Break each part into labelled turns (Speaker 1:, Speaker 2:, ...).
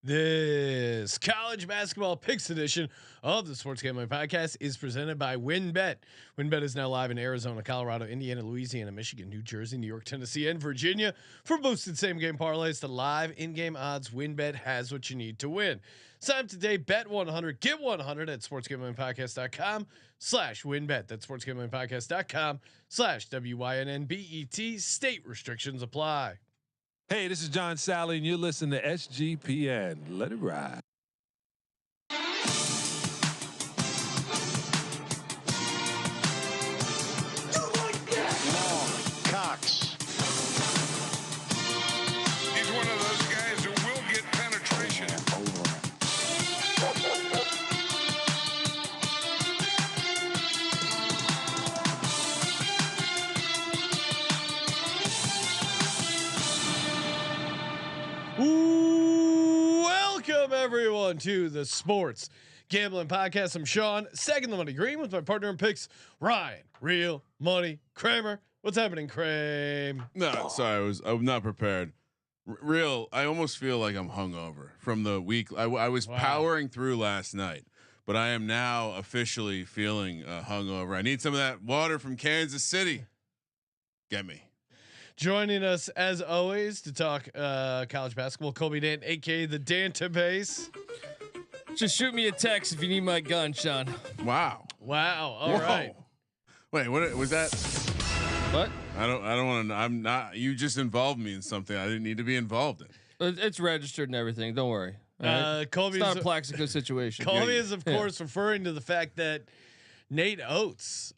Speaker 1: This college basketball picks edition of the Sports Gambling Podcast is presented by WynnBet. WynnBet is now live in Arizona, Colorado, Indiana, Louisiana, Michigan, New Jersey, New York, Tennessee, and Virginia. For boosted same-game parlays to live in-game odds, WynnBet has what you need to win. Sign up today, bet 100, get 100 at sportsgamblingpodcast.com/WynnBet. That's sportsgamblingpodcast.com/WYNNBET. State restrictions apply.
Speaker 2: Hey, this is John Sally, and you're listening to SGPN. Let it ride.
Speaker 3: Long, Cox.
Speaker 4: He's one of those guys who will get penetration.
Speaker 1: Welcome everyone to the Sports Gambling Podcast. I'm Sean, second the money green with my partner in picks, Ryan, real money Kramer. What's happening, Kramer?
Speaker 5: No, sorry, I'm not prepared. Real, I almost feel like I'm hungover from the week. I was powering through last night, but I am now officially feeling hungover. I need some of that water from Kansas City. Get me.
Speaker 1: Joining us as always to talk college basketball, Colby Dant, aka the Dantabase.
Speaker 6: Just shoot me a text if you need my gun, Sean.
Speaker 5: Wow.
Speaker 1: All right.
Speaker 5: Wait, what was that?
Speaker 6: What?
Speaker 5: I don't want to. I'm not. You just involved me in something I didn't need to be involved in.
Speaker 6: It's registered and everything. Don't worry.
Speaker 1: Colby,
Speaker 6: it's not a Plaxico situation.
Speaker 1: Colby is of course referring to the fact that Nate Oates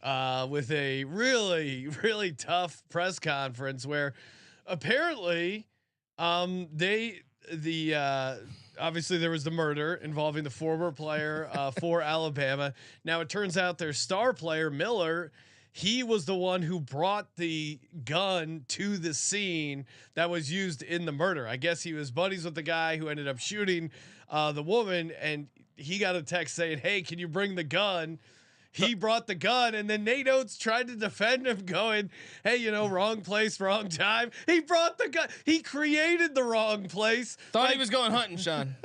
Speaker 1: with a really tough press conference where apparently obviously there was the murder involving the former player for Alabama. Now it turns out their star player Miller, he was the one who brought the gun to the scene that was used in the murder. I guess he was buddies with the guy who ended up shooting the woman, and he got a text saying, "Hey, can you bring the gun?" He brought the gun, and then Nate Oates tried to defend him, going, "Hey, wrong place, wrong time." He brought the gun. He created the wrong place.
Speaker 6: Thought he was going hunting, Sean.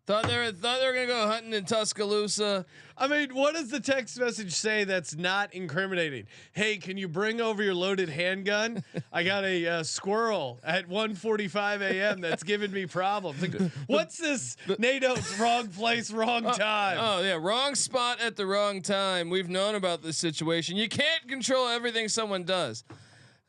Speaker 6: Thought they were gonna go hunting in Tuscaloosa.
Speaker 1: I mean, what does the text message say that's not incriminating? Hey, can you bring over your loaded handgun? I got a squirrel at 1:45 a.m. that's giving me problems. Like, what's this? Nate Oates, wrong place, wrong time.
Speaker 6: Oh yeah, wrong spot at the wrong time. We've known about this situation. You can't control everything someone does.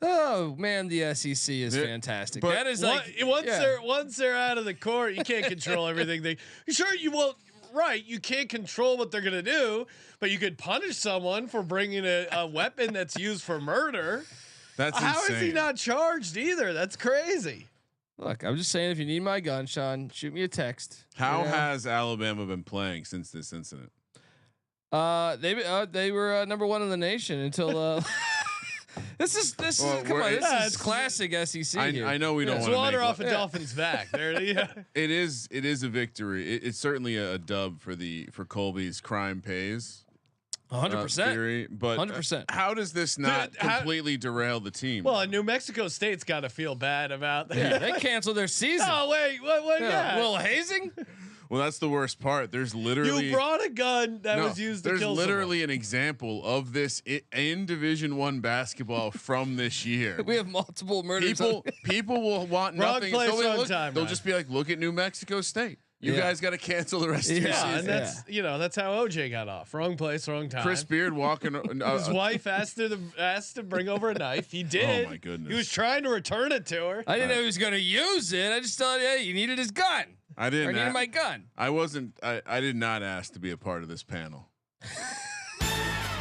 Speaker 6: Oh man, the SEC is fantastic. That is like
Speaker 1: once they're out of the court, you can't control everything. Sure, you won't. Right, you can't control what they're gonna do, but you could punish someone for bringing a weapon that's used for murder.
Speaker 5: That's
Speaker 1: how
Speaker 5: insane.
Speaker 1: is he not charged either? That's crazy.
Speaker 6: Look, I'm just saying, if you need my gun, Sean, shoot me a text.
Speaker 5: How has Alabama been playing since this incident?
Speaker 6: They were number one in the nation until. This is classic SEC.
Speaker 5: I know we don't want
Speaker 1: to water off a Dolphins back. There, yeah.
Speaker 5: It is a victory. It's certainly a dub for Colby's crime pays.
Speaker 6: 100%.
Speaker 5: But
Speaker 6: 100%.
Speaker 5: How does this not completely derail the team?
Speaker 1: Well, New Mexico State's got to feel bad about that.
Speaker 6: Yeah, they canceled their season.
Speaker 1: Oh wait, what? Yeah.
Speaker 6: A little hazing.
Speaker 5: Well, that's the worst part. There's literally
Speaker 1: you brought a gun that was used to kill someone.
Speaker 5: There's literally an example of this in Division I basketball from this year.
Speaker 6: We have multiple murders.
Speaker 5: People will want nothing.
Speaker 1: Wrong place, wrong time.
Speaker 5: They'll just be like, "Look at New Mexico State. You guys got to cancel the rest of your season."
Speaker 1: And that's that's how OJ got off. Wrong place, wrong time.
Speaker 5: Chris Beard walking.
Speaker 1: His wife asked to bring over a knife. He did.
Speaker 5: Oh my goodness.
Speaker 1: He was trying to return it to her.
Speaker 6: I didn't know he was going to use it. I just thought, he needed his gun.
Speaker 5: I needed
Speaker 6: my gun.
Speaker 5: I did not ask to be a part of this panel.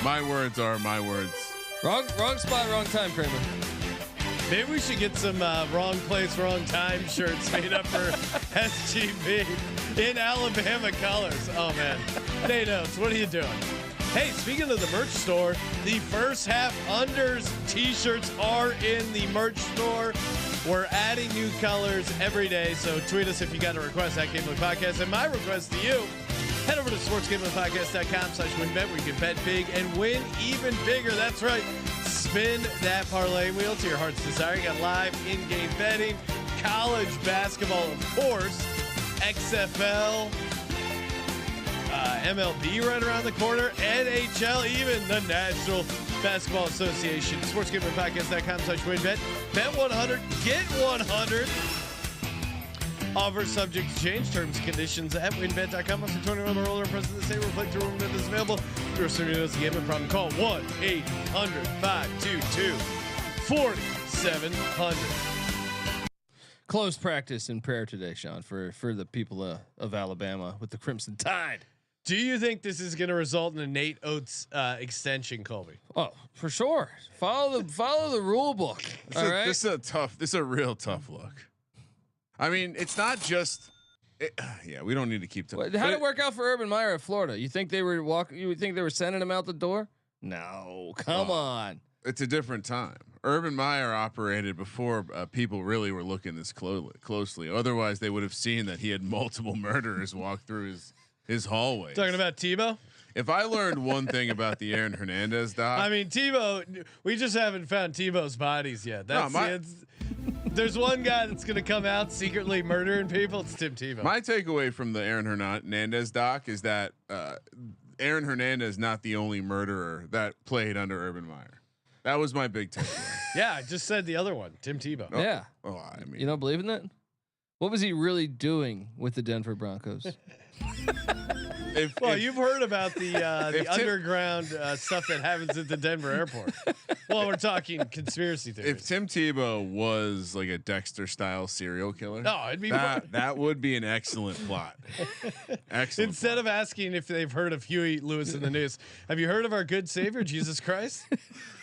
Speaker 5: My words are my words.
Speaker 6: Wrong spot, wrong time, Kramer.
Speaker 1: Maybe we should get some wrong place, wrong time shirts made up for SGP in Alabama colors. Oh man, Nate Oates, what are you doing? Hey, speaking of the merch store, the first half unders t-shirts are in the merch store. We're adding new colors every day, so tweet us if you got a request at Gambling Podcast. And my request to you, head over to sportsgamblingpodcast.com/WynnBet where you can bet big and win even bigger. That's right. Spin that parlay wheel to your heart's desire. You got live in-game betting, college basketball, of course. XFL, MLB right around the corner, NHL, even the National Basketball Association. SportsGamblingPodcast.com/WynnBet. Bet 100, get 100. Offer subject to change. Terms and conditions at WynnBet.com. Must be 21 or older. Present the same. Reflect the room that is available. If you're assuming it's a gambling problem, call 1-800-522-4700.
Speaker 6: Closed practice and prayer today, Sean, for the people of Alabama with the Crimson Tide.
Speaker 1: Do you think this is going to result in a Nate Oates extension, Colby?
Speaker 6: Oh, for sure. Follow the rule book.
Speaker 5: This is a real tough look. I mean, it's not just. Yeah, we don't need to keep.
Speaker 6: How did it work out for Urban Meyer at Florida? You think they were You would think they were sending him out the door? No, come on.
Speaker 5: It's a different time. Urban Meyer operated before people really were looking this closely. Otherwise, they would have seen that he had multiple murderers walk through his hallway.
Speaker 1: Talking about Tebow?
Speaker 5: If I learned one thing about the Aaron Hernandez doc,
Speaker 1: I mean, Tebow. We just haven't found Tebow's bodies yet. There's one guy that's going to come out secretly murdering people. It's Tim Tebow.
Speaker 5: My takeaway from the Aaron Hernandez doc is that Aaron Hernandez is not the only murderer that played under Urban Meyer. That was my big takeaway.
Speaker 1: Yeah, I just said the other one, Tim Tebow.
Speaker 6: Oh, yeah.
Speaker 5: Oh, I mean,
Speaker 6: you don't believe in that? What was he really doing with the Denver Broncos?
Speaker 1: You've heard about the underground stuff that happens at the Denver airport. Well, we're talking conspiracy theories.
Speaker 5: If Tim Tebow was like a Dexter style serial killer,
Speaker 1: no, it'd be
Speaker 5: that would be an excellent plot. Excellent.
Speaker 1: Instead of asking if they've heard of Huey Lewis in the news, have you heard of our good Savior Jesus Christ?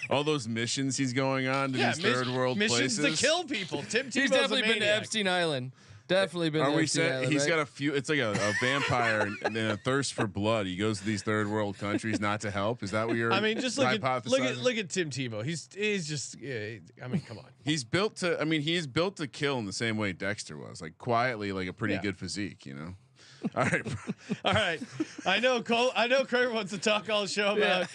Speaker 5: All those missions he's going on to these third world
Speaker 1: missions
Speaker 5: places
Speaker 1: to kill people. Tim Tebow's
Speaker 6: He's definitely been to Epstein Island. Definitely been.
Speaker 5: Are
Speaker 6: to
Speaker 5: we
Speaker 6: Epstein Island,
Speaker 5: He's
Speaker 6: right?
Speaker 5: got a few. It's like a vampire and then a thirst for blood. He goes to these third world countries not to help. Is that what you're?
Speaker 1: I mean, just look at
Speaker 5: hypothesizing?
Speaker 1: Tim Tebow. He's just. I mean, come on.
Speaker 5: He's built to. I mean, he's built to kill in the same way Dexter was. Like quietly, like a pretty good physique. You know. All right.
Speaker 1: All right. I know Craig wants to talk all show about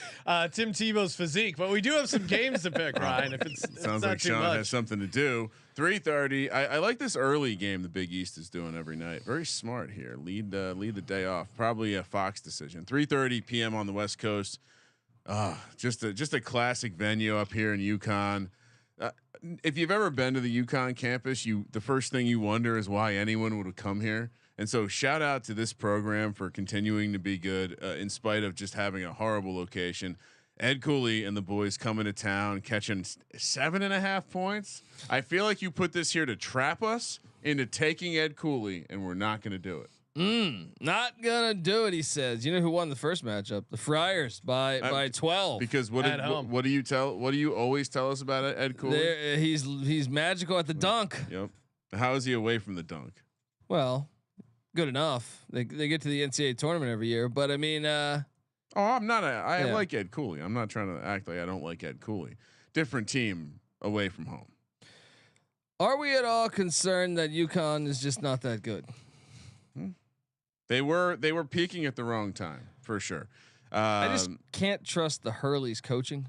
Speaker 1: Tim Tebow's physique, but we do have some games to pick, Ryan. If it's
Speaker 5: sounds
Speaker 1: not
Speaker 5: like
Speaker 1: too
Speaker 5: Sean
Speaker 1: much.
Speaker 5: has something to do. 3:30. I like this early game the Big East is doing every night. Very smart here. Lead the day off. Probably a Fox decision. 3:30 p.m. on the West Coast. Just a classic venue up here in UConn. If you've ever been to the UConn campus, the first thing you wonder is why anyone would have come here. And so shout out to this program for continuing to be good in spite of just having a horrible location. Ed Cooley and the boys coming to town, catching 7.5 points. I feel like you put this here to trap us into taking Ed Cooley, and we're not going to do it.
Speaker 6: Not gonna do it, he says. You know who won the first matchup? The Friars by 12.
Speaker 5: Because what do you always tell us about Ed Cooley?
Speaker 6: He's magical at the dunk.
Speaker 5: Yep. How is he away from the dunk?
Speaker 6: Well, good enough. They get to the NCAA tournament every year, but I mean,
Speaker 5: I'm not. I like Ed Cooley. I'm not trying to act like I don't like Ed Cooley. Different team away from home.
Speaker 6: Are we at all concerned that UConn is just not that good?
Speaker 5: They were peaking at the wrong time for sure.
Speaker 6: I just can't trust the Hurley's coaching.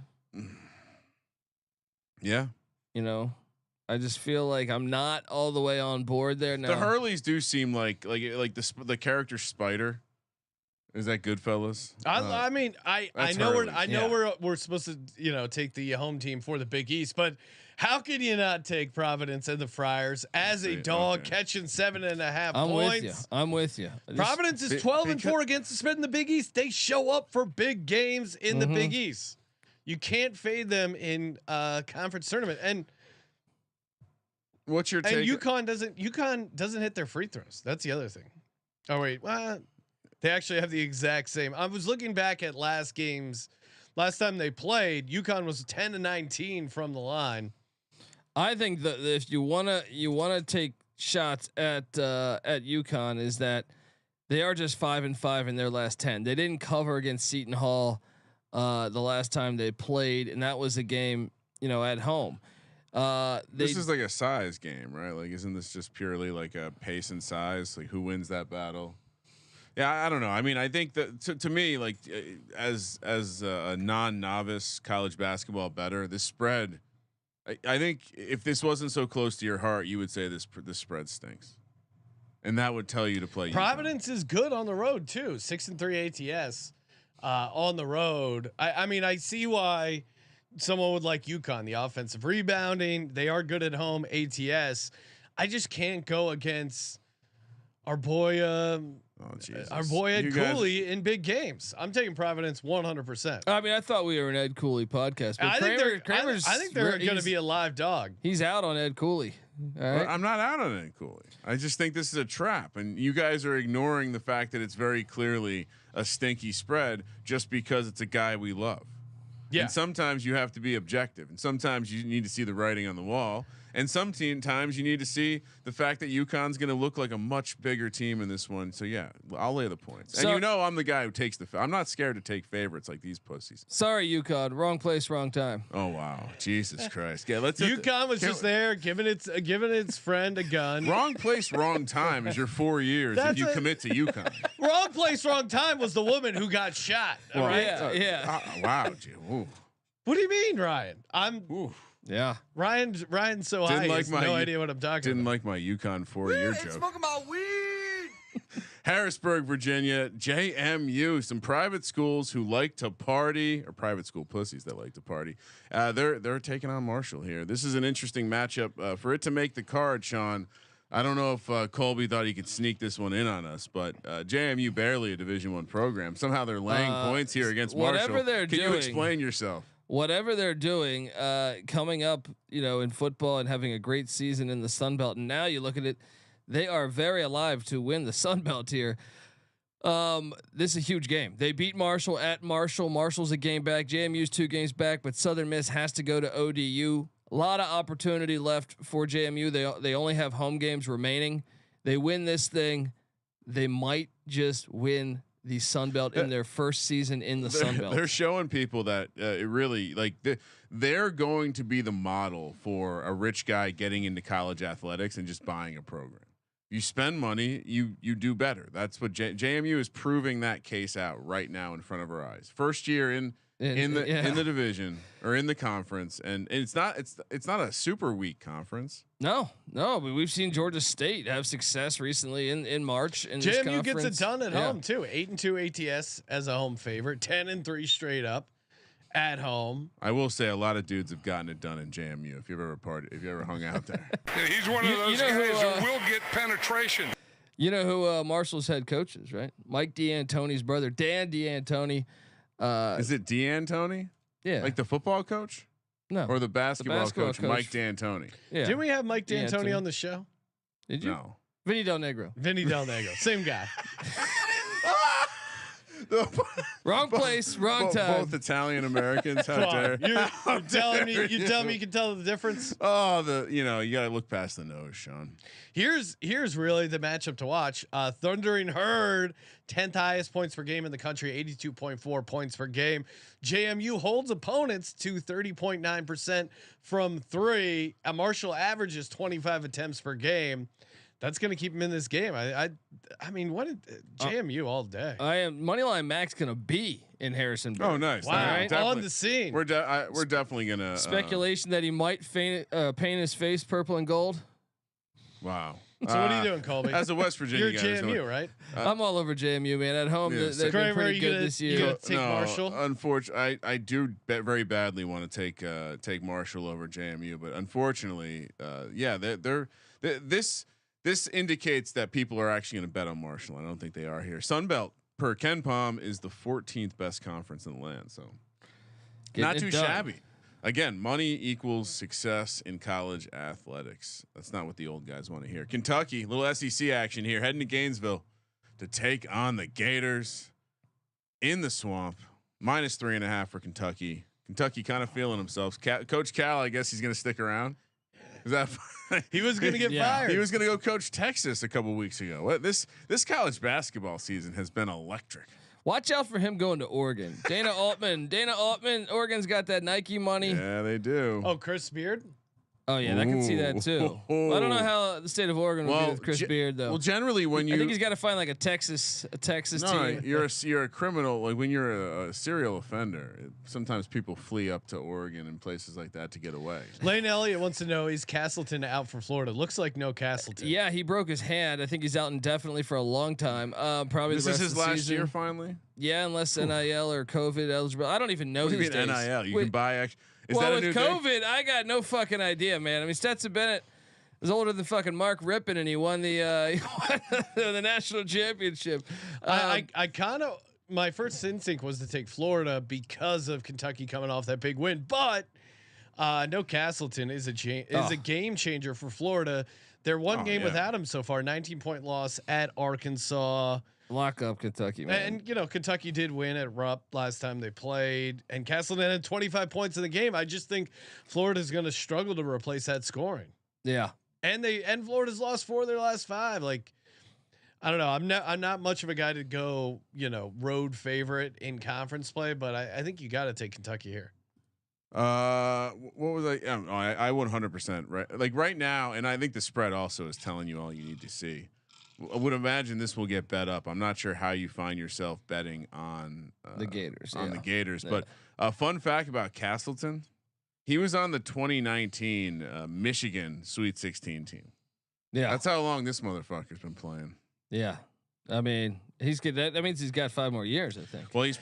Speaker 5: Yeah,
Speaker 6: you know. I just feel like I'm not all the way on board there now.
Speaker 5: The Hurleys do seem like the character Spider. Is that Goodfellas?
Speaker 1: I mean, I know we're supposed to take the home team for the Big East, but how can you not take Providence and the Friars as a dog catching 7.5 points?
Speaker 6: I'm with you.
Speaker 1: Providence is 12-4 against the spread in the Big East. They show up for big games in the Big East. You can't fade them in conference tournament. And
Speaker 5: what's your take?
Speaker 1: And UConn doesn't hit their free throws. That's the other thing. Oh wait, they actually have the exact same. I was looking back at last time they played. UConn was 10-19 from the line.
Speaker 6: I think that if you wanna take shots at UConn, is that they are just 5-5 in their last 10. They didn't cover against Seton Hall the last time they played, and that was a game at home.
Speaker 5: This is like a size game, right? Like, isn't this just purely like a pace and size? Like, who wins that battle? Yeah, I don't know. I mean, I think that to me, like as a non-novice college basketball bettor, this spread. I think if this wasn't so close to your heart, you would say this spread stinks. and that would tell you to play.
Speaker 1: Providence is good on the road too. 6-3 ATS on the road. I mean, I see why someone would like UConn. The offensive rebounding, they are good at home. ATS. I just can't go against our boy. Our boy Ed Cooley in big games. I'm taking Providence 100%.
Speaker 6: I mean, I thought we were an Ed Cooley podcast, but
Speaker 1: I think they're going to be a live dog.
Speaker 6: He's out on Ed Cooley. All right?
Speaker 5: Well, I'm not out on Ed Cooley. I just think this is a trap, and you guys are ignoring the fact that it's very clearly a stinky spread just because it's a guy we love.
Speaker 1: Yeah.
Speaker 5: And sometimes you have to be objective, and sometimes you need to see the writing on the wall. And sometimes you need to see the fact that UConn's going to look like a much bigger team in this one. So yeah, I'll lay the points.
Speaker 6: So,
Speaker 5: and I'm the guy who takes I'm not scared to take favorites like these pussies.
Speaker 6: Sorry, UConn, wrong place, wrong time.
Speaker 5: Oh wow, Jesus Christ! Yeah,
Speaker 1: UConn was just there giving its friend a gun.
Speaker 5: Wrong place, wrong time is your 4 years if you commit to UConn.
Speaker 1: Wrong place, wrong time was the woman who got shot.
Speaker 5: Well,
Speaker 1: right?
Speaker 6: Yeah.
Speaker 5: Wow, Jim. Ooh.
Speaker 1: What do you mean, Ryan?
Speaker 6: Yeah.
Speaker 1: Ryan's so high. He has no idea what I'm talking about.
Speaker 5: Didn't like my UConn 4-year joke.
Speaker 3: Smoking my weed.
Speaker 5: Harrisburg, Virginia, JMU, some private schools who like to party, or private school pussies that like to party. They're taking on Marshall here. This is an interesting matchup for it to make the card, Sean. I don't know if Colby thought he could sneak this one in on us, but JMU barely a Division I program. Somehow they're laying points here against Marshall.
Speaker 6: Whatever
Speaker 5: Can you explain yourself?
Speaker 6: Whatever they're doing, coming up, in football and having a great season in the Sun Belt, and now you look at it, they are very alive to win the Sun Belt here. This is a huge game. They beat Marshall at Marshall. Marshall's a game back. JMU's 2 games back, but Southern Miss has to go to ODU. A lot of opportunity left for JMU. They only have home games remaining. They win this thing, they might just win the Sun Belt in their first season in the Sun Belt.
Speaker 5: They're showing people that it really they're going to be the model for a rich guy getting into college athletics and just buying a program. You spend money, you do better. That's what JMU is proving that case out right now in front of our eyes. First year in the division or in the conference, and it's not a super weak conference.
Speaker 6: No, but we've seen Georgia State have success recently in March. In this
Speaker 1: JMU gets it done at home too. 8-2 ATS as a home favorite. 10-3 straight up at home.
Speaker 5: I will say a lot of dudes have gotten it done in JMU. If you've ever hung out there,
Speaker 4: Yeah, he's one of those guys who will get penetration.
Speaker 6: You know who Marshall's head coach is, right? Mike D'Antoni's brother, Dan D'Antoni.
Speaker 5: Is it D'Antoni?
Speaker 6: Yeah,
Speaker 5: like the football coach.
Speaker 6: No,
Speaker 5: or the basketball coach, Mike D'Antoni.
Speaker 6: Yeah.
Speaker 1: Didn't we have Mike D'Antoni on the show?
Speaker 6: Did you?
Speaker 5: No.
Speaker 6: Vinny Del Negro.
Speaker 1: Vinny Del Negro, same guy.
Speaker 6: Wrong place, wrong time.
Speaker 5: Both Italian Americans. How dare
Speaker 1: you're telling me you can tell the difference?
Speaker 5: Oh, you got to look past the nose, Sean.
Speaker 1: Here's really the matchup to watch. Thundering Herd, 10th highest points per game in the country, 82.4 points per game. JMU holds opponents to 30.9% from 3. A Marshall averages 25 attempts per game. That's going to keep him in this game. I mean, what JMU all day.
Speaker 6: I am Moneyline Max going to be in Harrisonburg.
Speaker 5: Oh, nice!
Speaker 1: Wow, right? On the scene.
Speaker 5: We're definitely going to
Speaker 6: speculation that he might paint his face purple and gold.
Speaker 5: Wow.
Speaker 1: So what are you doing, Colby?
Speaker 5: As a West Virginia
Speaker 1: You're
Speaker 5: guy,
Speaker 1: JMU, right?
Speaker 6: I'm all over JMU, man. At home, they've been pretty good this year.
Speaker 1: You gonna take Marshall?
Speaker 5: Unfortunately, I do very badly want to take Marshall over JMU, but unfortunately, this indicates that people are actually going to bet on Marshall. I don't think they are here. Sunbelt per Ken Palm is the 14th best conference in the land, so not too shabby. Again, money equals success in college athletics. That's not what the old guys want to hear. Kentucky, little SEC action here, heading to Gainesville to take on the Gators in the swamp. -3.5 for Kentucky. Kentucky kind of feeling themselves. Coach Cal, I guess he's going to stick around. Is that
Speaker 1: he was going to get fired?
Speaker 5: He was going to go coach Texas a couple weeks ago. What this college basketball season has been electric.
Speaker 6: Watch out for him going to Oregon. Dana Altman, Oregon's got that Nike money.
Speaker 5: Yeah, they do.
Speaker 1: Oh, Chris Beard.
Speaker 6: Oh yeah, I can see that too. Well, I don't know how the state of Oregon would be with Chris Beard though.
Speaker 5: Well, generally when you,
Speaker 6: I think he's got to find like a Texas team.
Speaker 5: you're a criminal. Like when you're a serial offender, sometimes people flee up to Oregon and places like that to get away.
Speaker 1: Lane Elliott wants to know, is Castleton out for Florida? Looks like no Castleton.
Speaker 6: Yeah, he broke his hand. I think he's out indefinitely for a long time. Probably
Speaker 5: This
Speaker 6: the
Speaker 5: is
Speaker 6: rest
Speaker 5: his
Speaker 6: of the
Speaker 5: last
Speaker 6: season.
Speaker 5: year finally.
Speaker 6: Yeah, unless NIL or COVID eligible. I don't even know.
Speaker 5: What do you
Speaker 6: these
Speaker 5: mean
Speaker 6: days.
Speaker 5: NIL? You
Speaker 6: Wait,
Speaker 5: can buy actually. Is
Speaker 6: well,
Speaker 5: that a
Speaker 6: with
Speaker 5: new
Speaker 6: COVID,
Speaker 5: thing?
Speaker 6: I got no fucking idea, man. I mean, Stetson Bennett is older than fucking Mark Rippon, and he won the the national championship.
Speaker 1: I kind of, my first instinct was to take Florida because of Kentucky coming off that big win, but no Castleton is a game changer for Florida. They're one game without him so far. 19-point loss at Arkansas.
Speaker 6: Lock up Kentucky, man.
Speaker 1: And you know, Kentucky did win at Rupp last time they played, and Castleton had 25 points in the game. I just think Florida's going to struggle to replace that scoring.
Speaker 6: Yeah,
Speaker 1: and Florida's lost 4 of their last 5. Like, I don't know. I'm not much of a guy to go, road favorite in conference play, but I think you got to take Kentucky here.
Speaker 5: What was I? I 100% right. Like right now, and I think the spread also is telling you all you need to see. I would imagine this will get bet up. I'm not sure how you find yourself betting on
Speaker 6: the Gators.
Speaker 5: The Gators, but a fun fact about Castleton, he was on the 2019 Michigan Sweet 16 team.
Speaker 6: Yeah,
Speaker 5: that's how long this motherfucker's been playing.
Speaker 6: Yeah, I mean he's good. That means he's got 5 more years, I think.
Speaker 5: Well, he's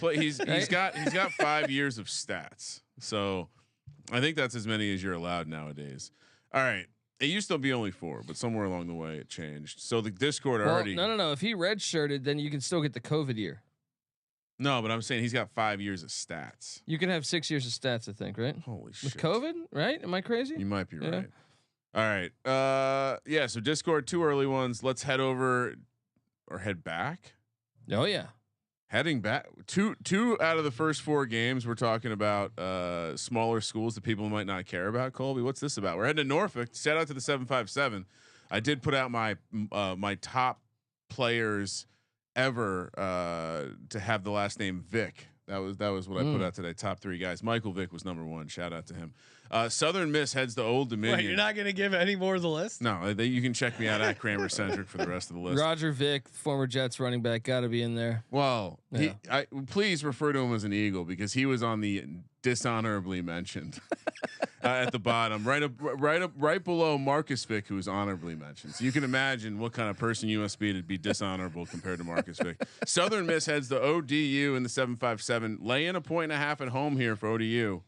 Speaker 5: got 5 years of stats, so I think that's as many as you're allowed nowadays. All right. It used to be only 4, but somewhere along the way it changed. So the Discord already.
Speaker 6: No. If he redshirted, then you can still get the COVID year.
Speaker 5: No, but I'm saying he's got 5 years of stats.
Speaker 6: You can have 6 years of stats, I think, right?
Speaker 5: Holy shit!
Speaker 6: With COVID, right? Am I crazy?
Speaker 5: You might be right. All right. Yeah. So Discord, 2 early ones. Let's head over or head back.
Speaker 6: Oh yeah.
Speaker 5: Heading back, two out of the first 4 games, we're talking about smaller schools that people might not care about. Colby, what's this about? We're heading to Norfolk. Shout out to the 757. I did put out my my top players ever to have the last name Vic. That was what I put out today. Top 3 guys. Michael Vick was number 1. Shout out to him. Southern Miss heads to Old Dominion.
Speaker 1: Wait, you're not going to give any more of the list?
Speaker 5: No, you can check me out at Kramer Centric for the rest of the list.
Speaker 6: Roger Vick, former Jets running back, got to be in there.
Speaker 5: Well, please refer to him as an Eagle because he was on the dishonorably mentioned at the bottom, right below Marcus Vick, who was honorably mentioned. So you can imagine what kind of person you must be to be dishonorable compared to Marcus Vick. Southern Miss heads to ODU in the 757, laying a 1.5 at home here for ODU.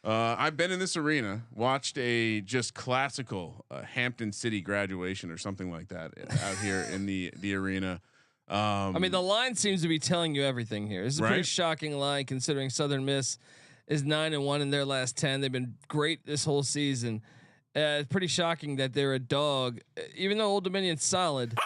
Speaker 5: I've been in this arena, watched a just classical Hampton City graduation or something like that out here in the arena.
Speaker 6: I mean, the line seems to be telling you everything here. This is a pretty shocking line considering Southern Miss is 9-1 in their last 10. They've been great this whole season. It's pretty shocking that they're a dog, even though Old Dominion's solid.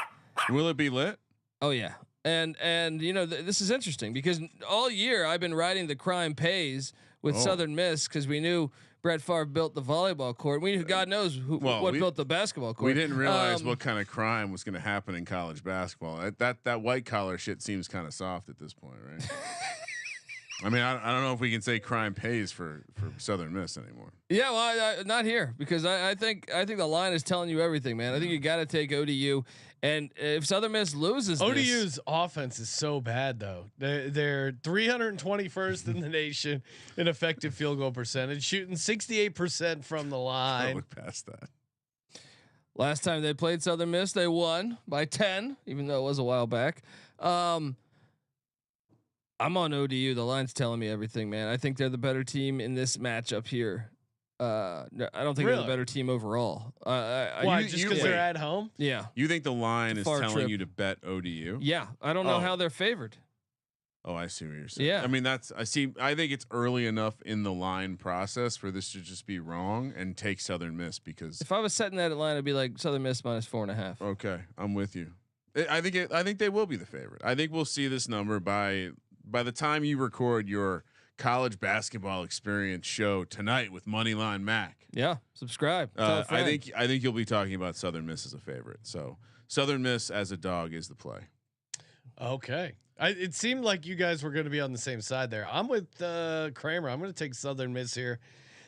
Speaker 5: Will it be lit?
Speaker 6: Oh yeah, and this is interesting because all year I've been riding the crime pays with Southern Miss because we knew Brett Favre built the volleyball court. We knew God knows what built the basketball court.
Speaker 5: We didn't realize what kind of crime was going to happen in college basketball. That white collar shit seems kind of soft at this point, right? I mean, I don't know if we can say crime pays for Southern Miss anymore.
Speaker 6: Yeah, well, not here because I think the line is telling you everything, man. I think you got to take ODU, and if Southern Miss loses,
Speaker 1: ODU's offense is so bad though. They're 321st in the nation in effective field goal percentage, shooting 68% from the line.
Speaker 5: Look past that.
Speaker 6: Last time they played Southern Miss, they won by 10, even though it was a while back. I'm on ODU. The line's telling me everything, man. I think they're the better team in this matchup here. I don't think they're the better team overall.
Speaker 1: Why? Just because they're at home?
Speaker 6: Yeah.
Speaker 5: You think the line is telling you to bet ODU?
Speaker 6: Yeah. I don't know how they're favored.
Speaker 5: Oh, I see what you're saying.
Speaker 6: Yeah.
Speaker 5: I mean, I think it's early enough in the line process for this to just be wrong and take Southern Miss because
Speaker 6: if I was setting that line, it'd be like Southern Miss minus 4.5.
Speaker 5: Okay, I'm with you. I think they will be the favorite. I think we'll see this number by the time you record your college basketball experience show tonight with Moneyline Mac.
Speaker 6: Yeah, subscribe.
Speaker 5: I think you'll be talking about Southern Miss as a favorite. So Southern Miss as a dog is the play.
Speaker 1: Okay. It seemed like you guys were going to be on the same side there. I'm with Kramer. I'm going to take Southern Miss here.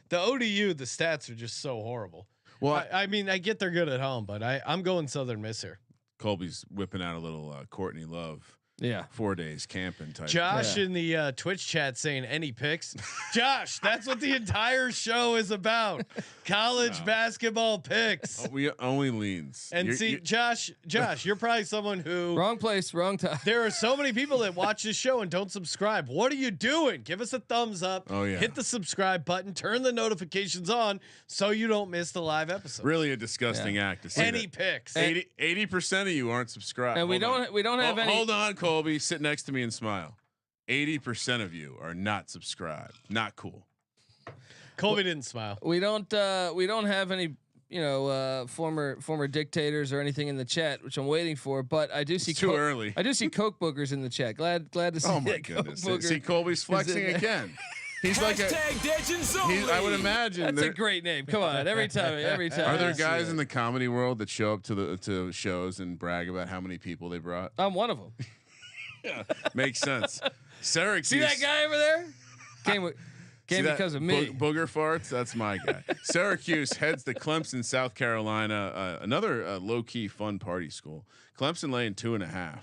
Speaker 1: the ODU, the stats are just so horrible.
Speaker 5: Well,
Speaker 1: I mean, I get they're good at home, but I'm going Southern Miss here.
Speaker 5: Colby's whipping out a little Courtney Love.
Speaker 6: Yeah.
Speaker 5: 4 days camping type.
Speaker 1: Josh in the Twitch chat saying any picks. Josh, that's what the entire show is about. College basketball picks.
Speaker 5: We only leans.
Speaker 1: And Josh, you're probably someone who
Speaker 6: Wrong place, wrong time.
Speaker 1: there are so many people that watch this show and don't subscribe. What are you doing? Give us a thumbs up.
Speaker 5: Oh yeah.
Speaker 1: Hit the subscribe button. Turn the notifications on so you don't miss the live episode.
Speaker 5: Really a disgusting act to see.
Speaker 1: Any picks.
Speaker 5: 80% of you aren't subscribed.
Speaker 6: And we don't have any.
Speaker 5: Hold on, Colby. Sit next to me and smile. 80% of you are not subscribed. Not cool.
Speaker 1: Colby didn't smile.
Speaker 6: We don't have any former dictators or anything in the chat, which I'm waiting for. But I do see
Speaker 5: It's too early.
Speaker 6: I do see Coke boogers in the chat. Glad to see.
Speaker 5: Oh my
Speaker 6: that Coke
Speaker 5: goodness.
Speaker 6: booger
Speaker 5: See, Colby's flexing
Speaker 6: is in there.
Speaker 5: again. He's like I would imagine.
Speaker 6: That's a great name. Come on, every time.
Speaker 5: Are there guys in the comedy world that show up to shows and brag about how many people they brought?
Speaker 6: I'm one of them.
Speaker 5: Yeah, makes sense. Syracuse.
Speaker 6: See that guy over there? Came because of me.
Speaker 5: Booger farts. That's my guy. Syracuse heads to Clemson, South Carolina. Another low key fun party school. Clemson laying 2.5.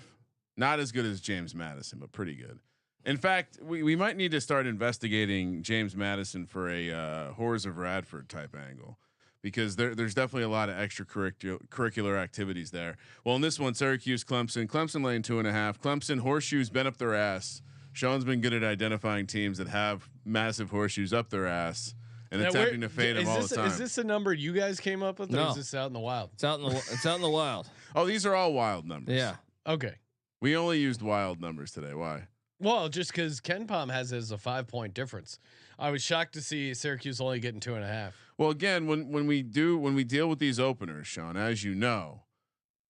Speaker 5: Not as good as James Madison, but pretty good. In fact, we might need to start investigating James Madison for a Whores of Radford type angle. Because there's definitely a lot of extracurricular activities there. Well, in this one, Syracuse, Clemson laying 2.5. Clemson horseshoes bent up their ass. Sean's been good at identifying teams that have massive horseshoes up their ass and attempting to fade them all the time.
Speaker 1: Is this a number you guys came up with, or
Speaker 6: No.
Speaker 1: is this out in the wild?
Speaker 6: It's out in the wild.
Speaker 5: Oh, these are all wild numbers.
Speaker 6: Yeah.
Speaker 1: Okay.
Speaker 5: We only used wild numbers today. Why?
Speaker 1: Well, just because Ken Pom has it as a 5-point difference. I was shocked to see Syracuse only getting 2.5.
Speaker 5: Well, again, when we deal with these openers, Sean, as you know,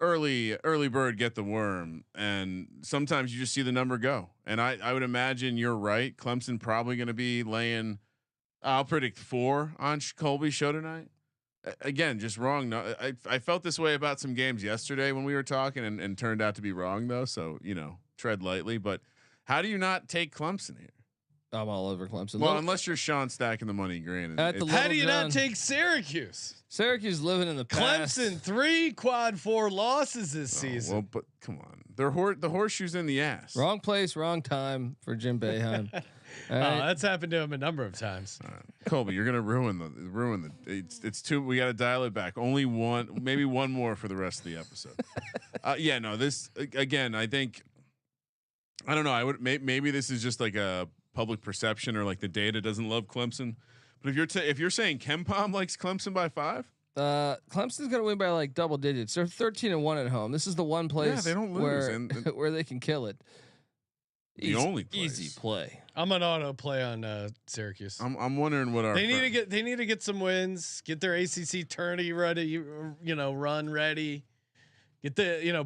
Speaker 5: early bird get the worm, and sometimes you just see the number go. And I would imagine you're right. Clemson probably going to be laying. I'll predict 4 on Colby's show tonight. Again, just wrong. No, I felt this way about some games yesterday when we were talking, and turned out to be wrong though. So tread lightly. But how do you not take Clemson here?
Speaker 6: I'm all over Clemson.
Speaker 5: Well, unless you're Sean stacking the money green.
Speaker 1: How do you not take Syracuse?
Speaker 6: Syracuse living in the past.
Speaker 1: Clemson 3 quad 4 losses this season.
Speaker 5: Well, but come on, they're the horseshoes in the ass.
Speaker 6: Wrong place, wrong time for Jim Boeheim. All right.
Speaker 1: That's happened to him a number of times.
Speaker 5: Colby, you're gonna ruin the. It's too. We got to dial it back. Only one, maybe one more for the rest of the episode. Yeah, no. This again. I think. I don't know. I would maybe this is just like a public perception, or like the data doesn't love Clemson. But if you're saying KenPom likes Clemson by 5,
Speaker 6: Clemson's gonna win by like double digits. They're 13-1 at home. This is the one place
Speaker 5: they don't lose,
Speaker 6: where
Speaker 5: and
Speaker 6: where they can kill it.
Speaker 5: The only place.
Speaker 6: Easy play.
Speaker 1: I'm an auto play on Syracuse.
Speaker 5: I'm wondering what
Speaker 1: they need to get some wins. Get their ACC tourney ready. Run ready. Get